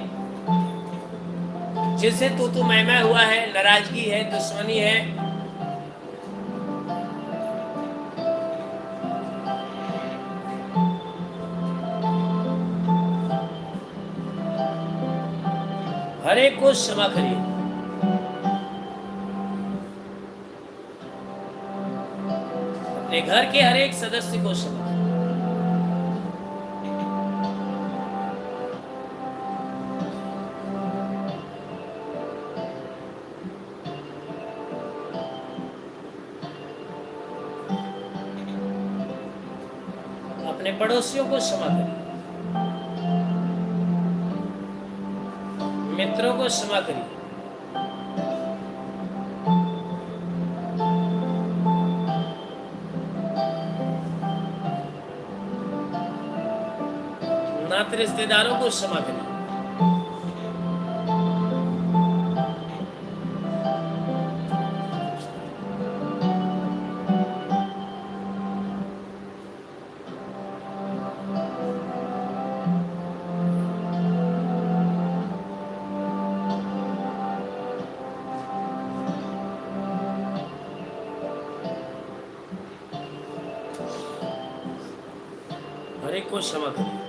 जिनसे तू मैं हुआ है, नाराजगी है, दुश्मनी है, हर एक को क्षमा करिए। अपने घर के हर एक सदस्य को क्षमा करिए। अपने पड़ोसियों को क्षमा करिए, मित्रों को क्षमा करिए, नाते रिश्तेदारों को क्षमा करिए। हर एक को क्षमा करिए।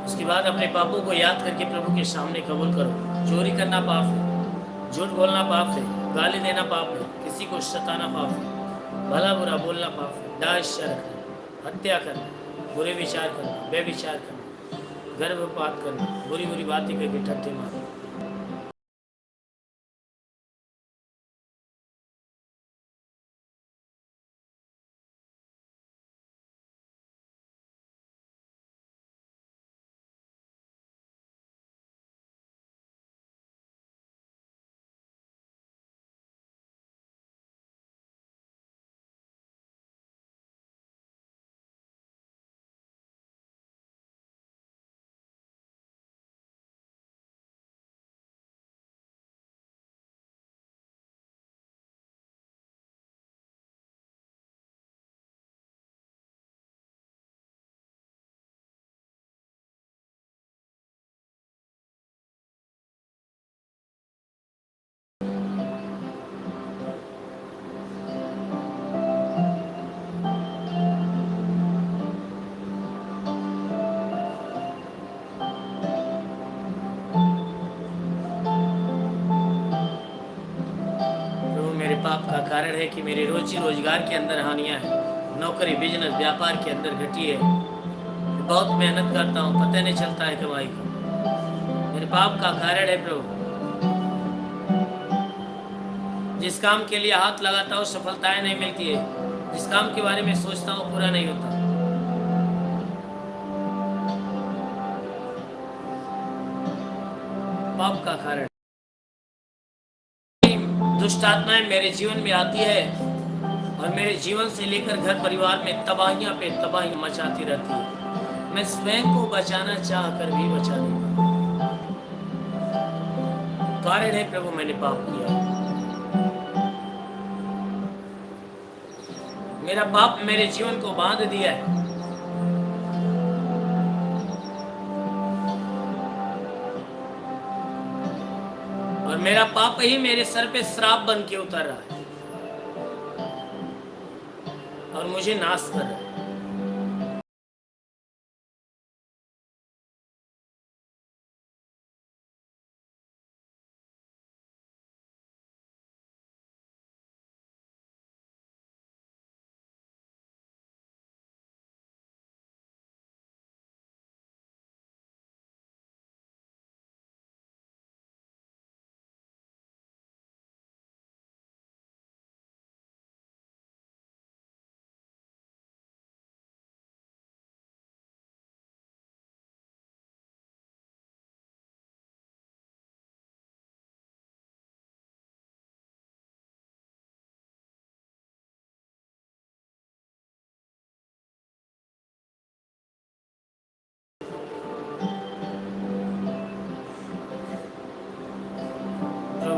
उसके बाद अपने पापों को याद करके प्रभु के सामने कबूल करो। चोरी करना पाप है, झूठ बोलना पाप है, गाली देना पाप है, किसी को सताना पाप है, भला बुरा बोलना पाप है, दास्य रखना, हत्या करना, बुरे विचार करना, बेविचार करना, गर्भपात करना, बुरी बुरी बातें करके ठट्ठे मारना। पाप का कारण है कि मेरे रोजी रोजगार के अंदर हानियां हैं, नौकरी बिजनेस व्यापार के अंदर घटी है। बहुत मेहनत करता हूँ, पता नहीं चलता है कमाई का। मेरे पाप का कारण है प्रभु। जिस काम के लिए हाथ लगाता हूँ सफलताएं नहीं मिलती है, जिस काम के बारे में सोचता हूँ पूरा नहीं होता। पाप का कारण दुष्ट आत्माएं मेरे जीवन में आती है और मेरे जीवन से लेकर घर परिवार में तबाहियां पे तबाही मचाती रहती है। मैं स्वयं को बचाना चाह कर भी बचा नहीं पाता। कारण है प्रभु मैंने पाप किया। मेरा पाप मेरे जीवन को बांध दिया है। और मेरा पाप ही मेरे सर पे श्राप बन के उतर रहा है और मुझे नाश कर रहा है।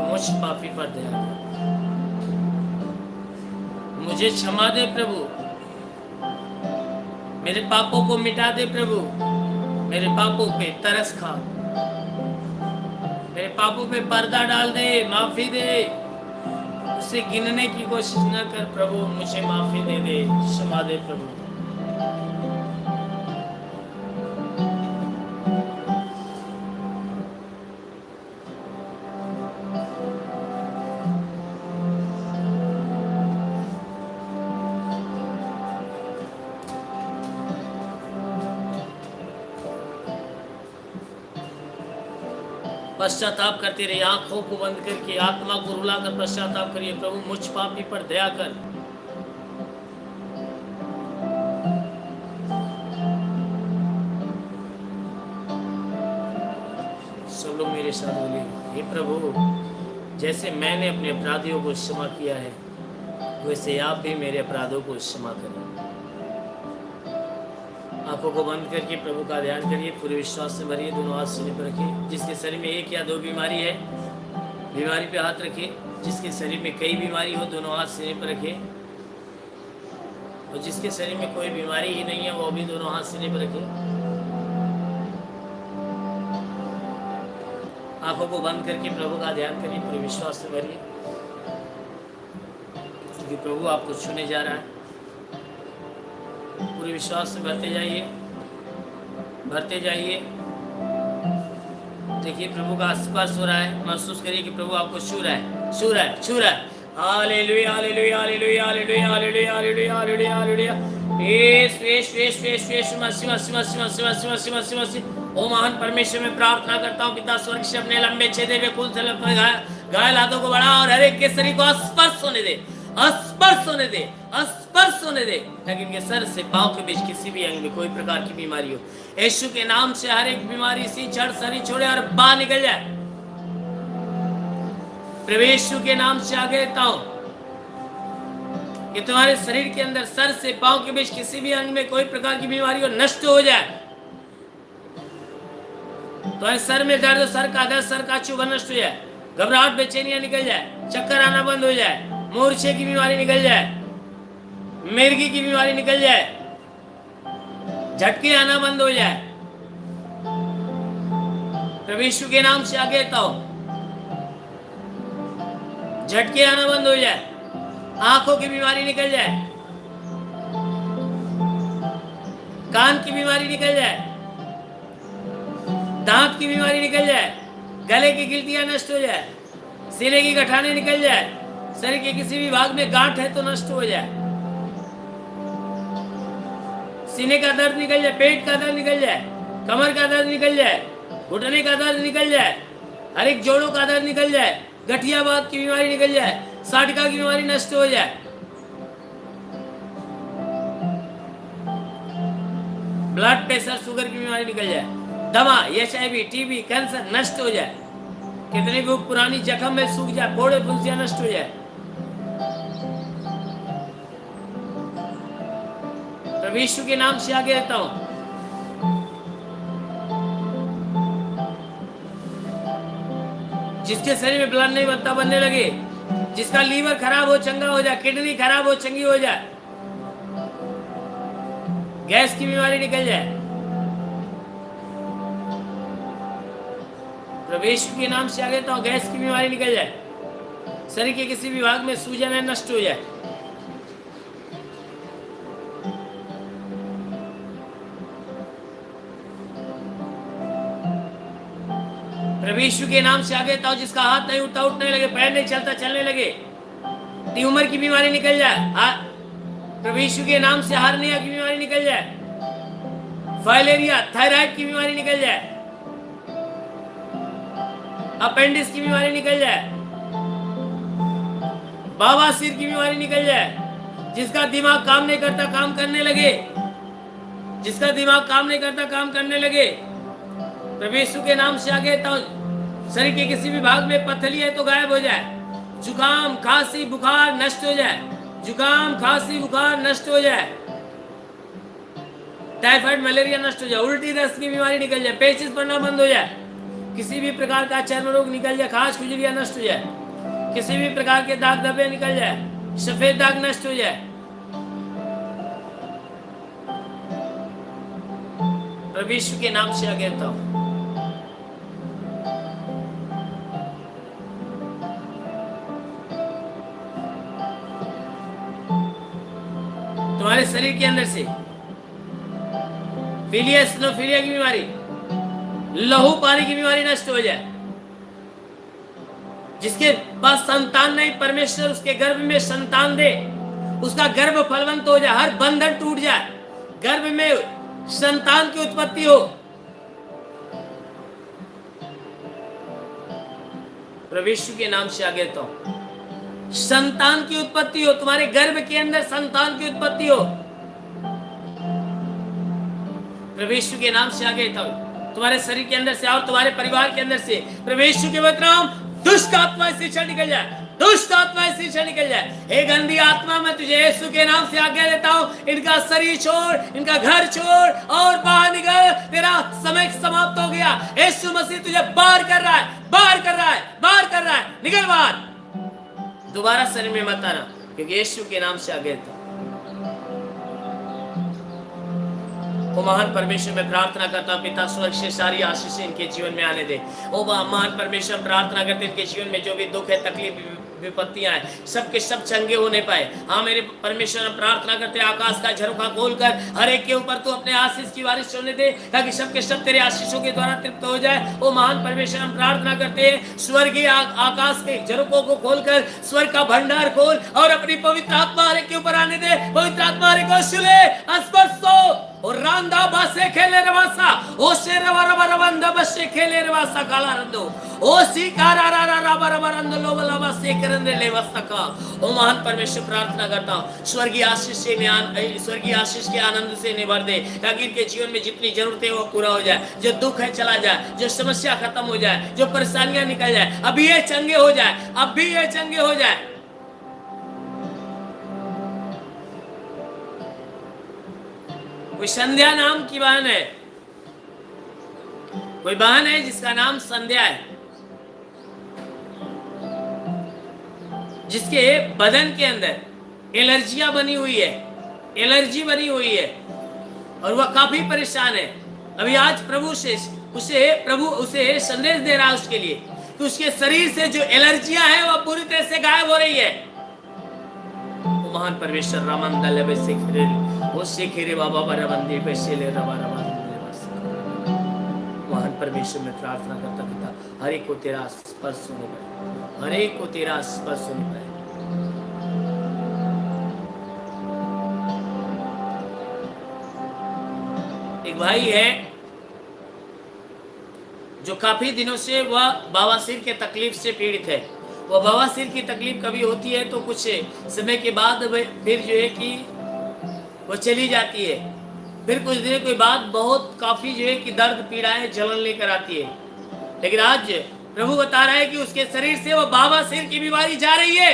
मुझ पापी पर दया कर, मुझे क्षमा दे प्रभु, मेरे पापों को मिटा दे प्रभु, मेरे पापों पे तरस खा, मेरे पापों पे पर्दा डाल दे, माफी दे। उसे गिनने की कोशिश न कर प्रभु, मुझे माफी दे दे, क्षमा दे प्रभु। पश्चाताप करते रहिए, आंखों को बंद करके आत्मा को रुलाकर पश्चाताप करिए। प्रभु मुझ पापी पर दया कर। सब लोग मेरे साथ बोलिए, हे प्रभु जैसे मैंने अपने अपराधियों को क्षमा किया है वैसे आप भी मेरे अपराधों को क्षमा करें। आंखों को बंद करके प्रभु का ध्यान करिए, पूरे विश्वास से भरिए, दोनों हाथ सीने पर रखिए। जिसके शरीर में एक या दो बीमारी है, बीमारी पे हाथ रखिए। जिसके शरीर में कई बीमारी हो, दोनों हाथ सीने पर रखिए। और जिसके शरीर में कोई बीमारी ही नहीं है, वो भी दोनों हाथ सीने पर रखिए। आंखों को बंद करके प्रभु का ध्यान करिए, पूरे विश्वास से भरिए, क्योंकि प्रभु आपको छूने जा रहा है। पूरे विश्वास से भरते जाइए, भरते जाइए। देखिए प्रभु का स्पर्श हो रहा है, महसूस करिए कि प्रभु आपको छू रहा है, छू रहा है, छू रहा है। Hallelujah hallelujah hallelujah hallelujah hallelujah hallelujah hallelujah hallelujah. Yeshu Yeshu Yeshu Yeshu Yeshu Masih Masih Masih Masih Masih Masih Masih Masih. ओ महान परमेश्वर, मैं प्रार्थना करता हूँ पिता स्वर्ग से अपने लंबे छेदे हुए खून से घायल हाथों को बढ़ा और हर एक के शरीर को स्पर्श होने दे, स्पर्श होने दे, स्पर्श होने दे, ताकि इनके सर से पांव के बीच किसी भी अंग में कोई प्रकार की बीमारी हो, यीशु के नाम से हर एक बीमारी सी जड़ सरी छोड़े और बाहर निकल जाए। प्रभु यीशु के नाम से आगे देता हूं कि तुम्हारे शरीर के अंदर सर से पांव के बीच किसी भी अंग में कोई प्रकार की बीमारी हो, नष्ट हो जाए। तुम्हारे सर में दर्द हो, सर का दर्द, सर का चुभन नष्ट हो जाए, घबराहट बेचैनियां निकल जाए, चक्कर आना बंद हो जाए, मूर्छे की बीमारी निकल जाए, मिर्गी की बीमारी निकल जाए, झटके आना बंद हो जाए। प्रभु यीशु के नाम से आगे कहता हूं, झटके आना बंद हो जाए, आंखों की बीमारी निकल जाए, कान की बीमारी निकल जाए, दांत की बीमारी निकल जाए, गले की गिल्टियां नष्ट हो जाए, सीने की गठाने निकल जाए, शरीर के किसी भी भाग में गांठ है तो नष्ट हो जाए, सीने का दर्द निकल जाए, पेट का दर्द निकल जाए, कमर का दर्द निकल जाए, घुटने का दर्द निकल जाए, हर एक जोड़ों का दर्द निकल जाए, गठियाबाद की बीमारी निकल जाए, साटिका की बीमारी नष्ट हो जाए, ब्लड प्रेशर शुगर की बीमारी निकल जाए, दमा HIV TB कैंसर नष्ट हो जाए, कितनी भी पुरानी जख्म में सूख जाए, फोड़े फुंसियां नष्ट हो जाए। प्रभु यीशु के नाम से आगे रहता हूं। जिसके शरीर में ब्लड नहीं बनता बनने लगे, जिसका लीवर खराब हो चंगा हो जाए, किडनी खराब हो चंगी हो जाए, गैस की बीमारी निकल जाए, प्रभु यीशु के नाम से आगे तो गैस की बीमारी निकल जाए, शरीर के किसी विभाग में सूजन है नष्ट हो जाए। प्रभु यीशु के नाम से आगे तो जिसका हाथ नहीं उठता उठने लगे, पैर नहीं चलता चलने लगे, ट्यूमर की बीमारी निकल जाए, प्रभु यीशु के नाम से हार्निया की बीमारी निकल जाए, फाइलेरिया थायराइड की बीमारी निकल जाए, अपेंडिक्स की बीमारी निकल जाए, बवासीर की बीमारी निकल जाए, जिसका दिमाग काम नहीं करता काम करने लगे, जिसका दिमाग काम नहीं करता काम करने लगे, प्रभु यीशु के नाम से आगे तो शरीर के किसी भी भाग में पथरी है तो गायब हो जाए, जुकाम खांसी बुखार नष्ट हो जाए, जुकाम खांसी बुखार नष्ट हो जाए, टाइफाइड मलेरिया नष्ट हो जाए, उल्टी दस्त की बीमारी निकल जाए, पेचिश पड़ना बंद हो जाए, किसी भी प्रकार का चर्म रोग निकल जाए, खाज खुजलियां नष्ट हो जाए, किसी भी प्रकार के दाग धब्बे निकल जाए, सफेद दाग नष्ट हो जाए। प्रभु यीशु के नाम से आगे रहता हूं। तुम्हारे शरीर के अंदर से फिलिया की बीमारी, लहू पानी की बीमारी नष्ट हो जाए, जिसके पास संतान नहीं परमेश्वर उसके गर्भ में संतान दे, उसका गर्भ फलवंत हो जाए, हर बंधन टूट जाए, गर्भ में संतान की उत्पत्ति हो। प्रभु यीशु के नाम से आगे तो संतान की उत्पत्ति हो, तुम्हारे गर्भ के अंदर संतान की उत्पत्ति हो। प्रभु यीशु के नाम से आगे तो तुम्हारे शरीर के अंदर से और तुम्हारे परिवार के अंदर से प्रभु यीशु के नाम दुष्ट आत्मा से छड़ निकल जाए, दुष्ट आत्मा से छड़ निकल जाए। हे गंदी आत्मा, मैं तुझे यीशु के नाम से आज्ञा देता हूं, इनका शरीर छोड़, इनका घर छोड़ और बाहर निकल, तेरा समय समाप्त हो गया। यीशु मसीह तुझे बाहर कर रहा है, बाहर कर रहा है, बाहर कर रहा है, निकल बाहर, दोबारा शरीर में मत आना, क्योंकि यीशु के नाम से आगे था। ओ महान परमेश्वर में प्रार्थना करता हूं, पिता स्वर्ग से सारी आशीष इनके जीवन में आने दे। ओ महान परमेश्वर प्रार्थना करते इनके जीवन में जो भी दुख है, तकलीफ, विपत्तियां हैं, सबके सब चंगे होने पाए। हाँ मेरे परमेश्वर, हम प्रार्थना करते हैं आकाश का झरोखा खोलकर हर एक के ऊपर तू अपने आशीष की बारिश होने दे, ताकि सबके सब तेरे आशीषों के द्वारा तृप्त हो जाए। ओ महान परमेश्वर, हम प्रार्थना करते हैं स्वर्गीय आकाश के झरोखों को खोलकर स्वर्ग का भंडार खोल और अपनी पवित्र आत्मा हर एक के ऊपर आने दे। पवित्र आत्मा हर एक को छुले, स्पर्श हो और रांदा बासे खेले रवासा ओ से रवा रवा रवंदा बसे खेले रवासा काला रंदो ओ सी कारा रा रा रवा रवा रंदो लोबला बसे करंदे ले वसका। ओ महान परमेश्वर, प्रार्थना करता हूं स्वर्गीय आशीष से स्वर्गीय आशीष के आनंद से निभर दे, ताकि इनके जीवन में जितनी जरूरतें वो पूरा हो जाए, जो दुख है चला जाए, जो समस्या खत्म हो जाए, जो परेशानियां निकल जाए, अभी ये चंगे हो जाए, अभी ये चंगे हो जाए। कोई संध्या नाम की बहन है, कोई बहन है जिसका नाम संध्या है, जिसके बदन के अंदर एलर्जियां बनी हुई है, एलर्जी बनी हुई है और वह काफी परेशान है। अभी आज प्रभु उसे संदेश दे रहा है उसके लिए कि उसके शरीर से जो एलर्जियां हैं वह पूरी तरह से गायब हो रही है। महान परमेश्वर रामन दल वो शेखेरे बाबा बरबंदी पे शेले रवा रवा। महान परमेश्वर में प्रार्थना करता पिता, हर एक को तेरा स्पर्श होने पाए, हर एक को तेरा स्पर्श होने पाए। एक भाई है जो काफी दिनों से वह बवासीर के तकलीफ से पीड़ित है। वो बवासीर की तकलीफ कभी होती है तो कुछ समय के बाद फिर जो है कि वो चली जाती है, फिर कुछ दिनों के बाद बहुत काफी जो है कि दर्द पीड़ाएं जलन लेकर आती है। लेकिन आज प्रभु बता रहा है कि उसके शरीर से वो बवासीर की बीमारी जा रही है।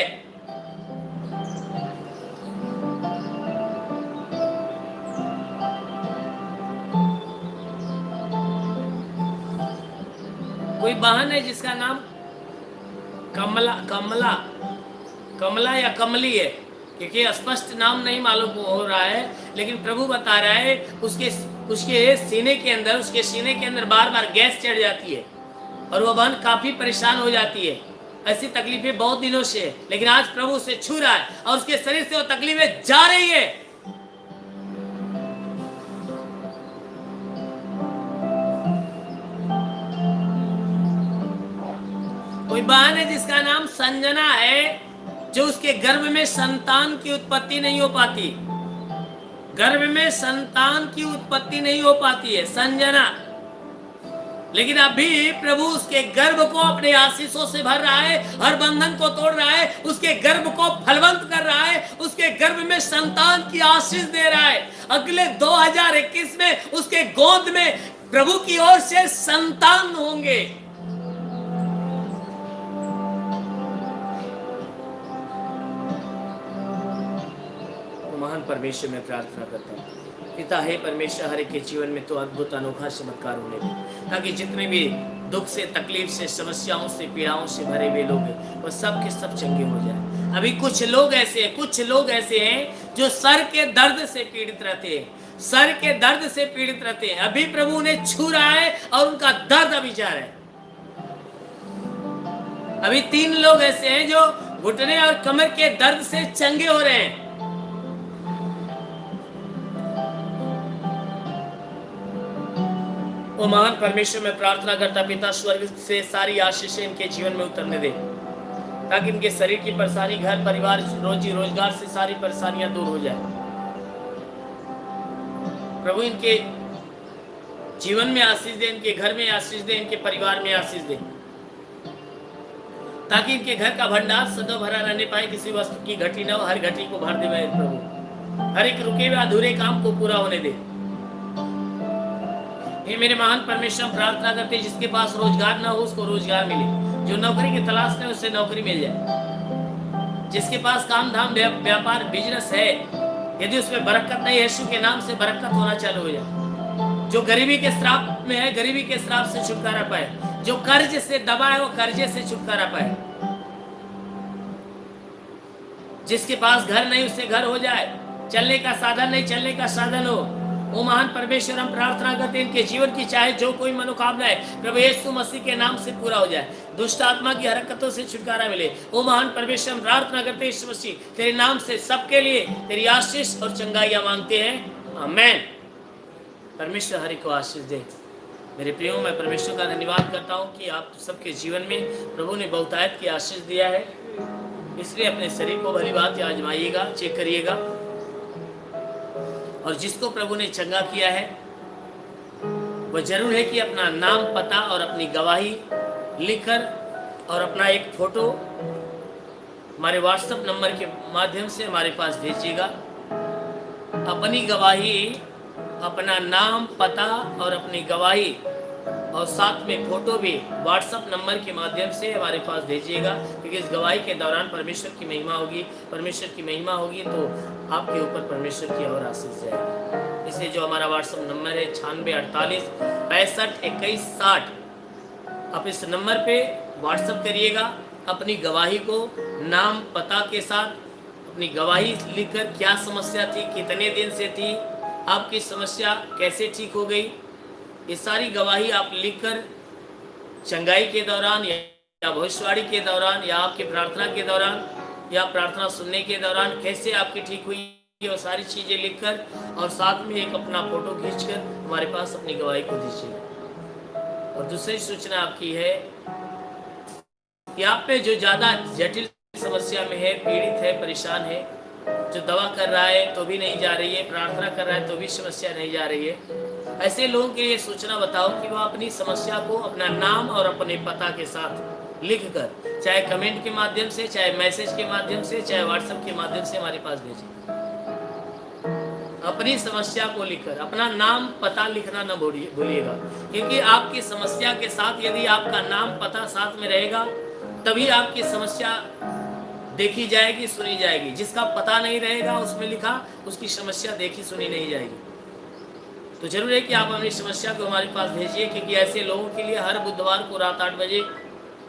कोई बहन है जिसका नाम कमला कमला कमला या कमली है, क्योंकि स्पष्ट नाम नहीं मालूम हो रहा है, लेकिन प्रभु बता रहा है उसके सीने के अंदर बार बार गैस चढ़ जाती है और वो बहन काफी परेशान हो जाती है। ऐसी तकलीफें बहुत दिनों से है, लेकिन आज प्रभु उसे छू रहा है और उसके शरीर से वो तकलीफें जा रही है। कोई बहन है जिसका नाम संजना है, जो उसके गर्भ में संतान की उत्पत्ति नहीं हो पाती, गर्भ में संतान की उत्पत्ति नहीं हो पाती है संजना, लेकिन अभी प्रभु उसके गर्भ को अपने आशीषों से भर रहा है, हर बंधन को तोड़ रहा है, उसके गर्भ को फलवंत कर रहा है, उसके गर्भ में संतान की आशीष दे रहा है। अगले 2021 में उसके गोद में प्रभु की ओर से संतान होंगे। महान परमेश्वर में प्रार्थना करता हूँ, पिता है परमेश्वर, हर एक के जीवन में तो अद्भुत अनोखा चमत्कार होने दे, ताकि जितने भी दुख से, तकलीफ से, समस्याओं से, पीड़ाओं से भरे हुए लोग हैं वो सब के सब चंगे हो जाए। अभी कुछ लोग ऐसे हैं जो सर के दर्द से पीड़ित रहते हैं, सर के दर्द से पीड़ित रहते हैं। अभी प्रभु उन्हें छू रहा है और उनका दर्द अभी जा रहा है। अभी 3 लोग ऐसे हैं जो घुटने और कमर के दर्द से चंगे हो रहे हैं। वो महान परमेश्वर में प्रार्थना करता, पिता स्वर्ग से सारी आशीषें इनके जीवन में उतरने दे, ताकि इनके शरीर की परेशानी, घर परिवार, रोजी रोजगार से सारी परेशानियां दूर हो जाए। प्रभु इनके जीवन में आशीष दे, इनके घर में आशीष दे, इनके परिवार में आशीष दे, ताकि इनके घर का भंडार सदैव भरा रहने पाए, किसी वस्तु की घटी न हो, हर घटी को भर दे प्रभु, हर एक रुके हुए अधूरे काम को पूरा होने दे। हे मेरे महान परमेश्वर, प्रार्थना करते जिसके पास रोजगार ना हो उसको रोजगार मिले, जो नौकरी की तलाश में उससे नौकरी मिल जाए, जिसके पास काम धाम व्यापार बिजनेस है, यदि उसमें बरकत नहीं है, यीशु के नाम से बरकत होना चालू हो जाए। जो गरीबी के श्राप में है, गरीबी के श्राप से छुटकारा पाए, जो कर्ज से दबा है वो कर्जे से छुटकारा पाए, जिसके पास घर नहीं उससे घर हो जाए, चलने का साधन नहीं चलने का साधन हो। ओ महान परमेश्वर, हम प्रार्थना करते हैं इनके जीवन की चाहे जो कोई मनोकामना है प्रभु यीशु मसीह के नाम से पूरा हो जाए, दुष्ट आत्मा की हरकतों से छुटकारा मिले। ओ महान परमेश्वर, हम प्रार्थना करते हैं यीशु मसीह तेरे नाम से सबके लिए तेरी आशीष और चंगाइयां मांगते हैं, आमीन। परमेश्वर हरि को आशीष दे। मेरे प्रियो, मैं परमेश्वर का धन्यवाद करता हूँ कि आप सबके जीवन में प्रभु ने बहुतायत की आशीष दिया है, इसलिए अपने शरीर को भली बात आजमाइएगा, चेक करिएगा, और जिसको प्रभु ने चंगा किया है वह जरूर है कि अपना नाम, पता और अपनी गवाही लिखकर और अपना एक फोटो हमारे व्हाट्सएप नंबर के माध्यम से हमारे पास भेजिएगा। अपनी गवाही, अपना नाम, पता और अपनी गवाही और साथ में फोटो भी व्हाट्सएप नंबर के माध्यम से हमारे पास भेजिएगा, क्योंकि इस गवाही के दौरान परमेश्वर की महिमा होगी। परमेश्वर की महिमा होगी तो आपके ऊपर परमेश्वर की और आशीष जाएगी। इसलिए जो हमारा व्हाट्सएप नंबर है 9648 65 21 60, आप इस नंबर पे व्हाट्सएप करिएगा अपनी गवाही को नाम, पता के साथ अपनी गवाही लिखकर, क्या समस्या थी, कितने दिन से थी, आपकी समस्या कैसे ठीक हो गई, ये सारी गवाही आप लिखकर चंगाई के दौरान या भविष्यवाणी के दौरान या आपके प्रार्थना के दौरान या प्रार्थना सुनने के दौरान कैसे आपकी ठीक हुई, वो सारी चीज़ें लिखकर और साथ में एक अपना फोटो खींचकर हमारे पास अपनी गवाही को दीजिए। और दूसरी सूचना आपकी है कि आप पे जो ज़्यादा जटिल समस्या में है, पीड़ित है, परेशान है, जो दवा कर रहा है तो भी नहीं जा रही है, प्रार्थना कर रहा है तो भी समस्या नहीं जा रही है, ऐसे लोगों के लिए सूचना बताओ कि वह अपनी समस्या को अपना नाम और अपने पता के साथ लिखकर, चाहे कमेंट के माध्यम से, चाहे मैसेज के माध्यम से, चाहे व्हाट्सएप के माध्यम से हमारे पास भेजें। अपनी समस्या को लिखकर, अपना नाम पता लिखना न भूलिएगा, क्योंकि आपकी समस्या के साथ यदि आपका नाम पता साथ में रहेगा तभी आपकी समस्या देखी जाएगी, सुनी जाएगी। जिसका पता नहीं रहेगा उसमें लिखा, उसकी समस्या देखी सुनी नहीं जाएगी। तो जरूर है कि आप अपनी समस्या को हमारे पास भेजिए, क्योंकि ऐसे लोगों के लिए हर बुधवार को रात 8 बजे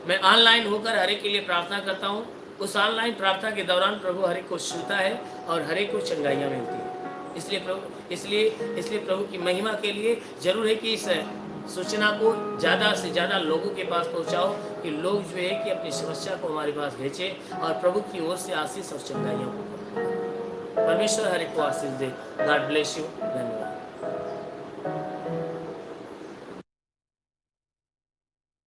मैं ऑनलाइन होकर हर एक के लिए प्रार्थना करता हूँ। उस ऑनलाइन प्रार्थना के दौरान प्रभु हर एक को छूता है और हर एक को चंगाइयाँ मिलती है। इसलिए प्रभु की महिमा के लिए जरूर है कि इस सूचना को ज़्यादा से ज़्यादा लोगों के पास पहुँचाओ, कि लोग जो है कि अपनी समस्या को हमारे पास भेजें और प्रभु की ओर से आशीष और चंगाइयों को। परमेश्वर हर एक को आशीष दे। God bless you. धन्यवाद।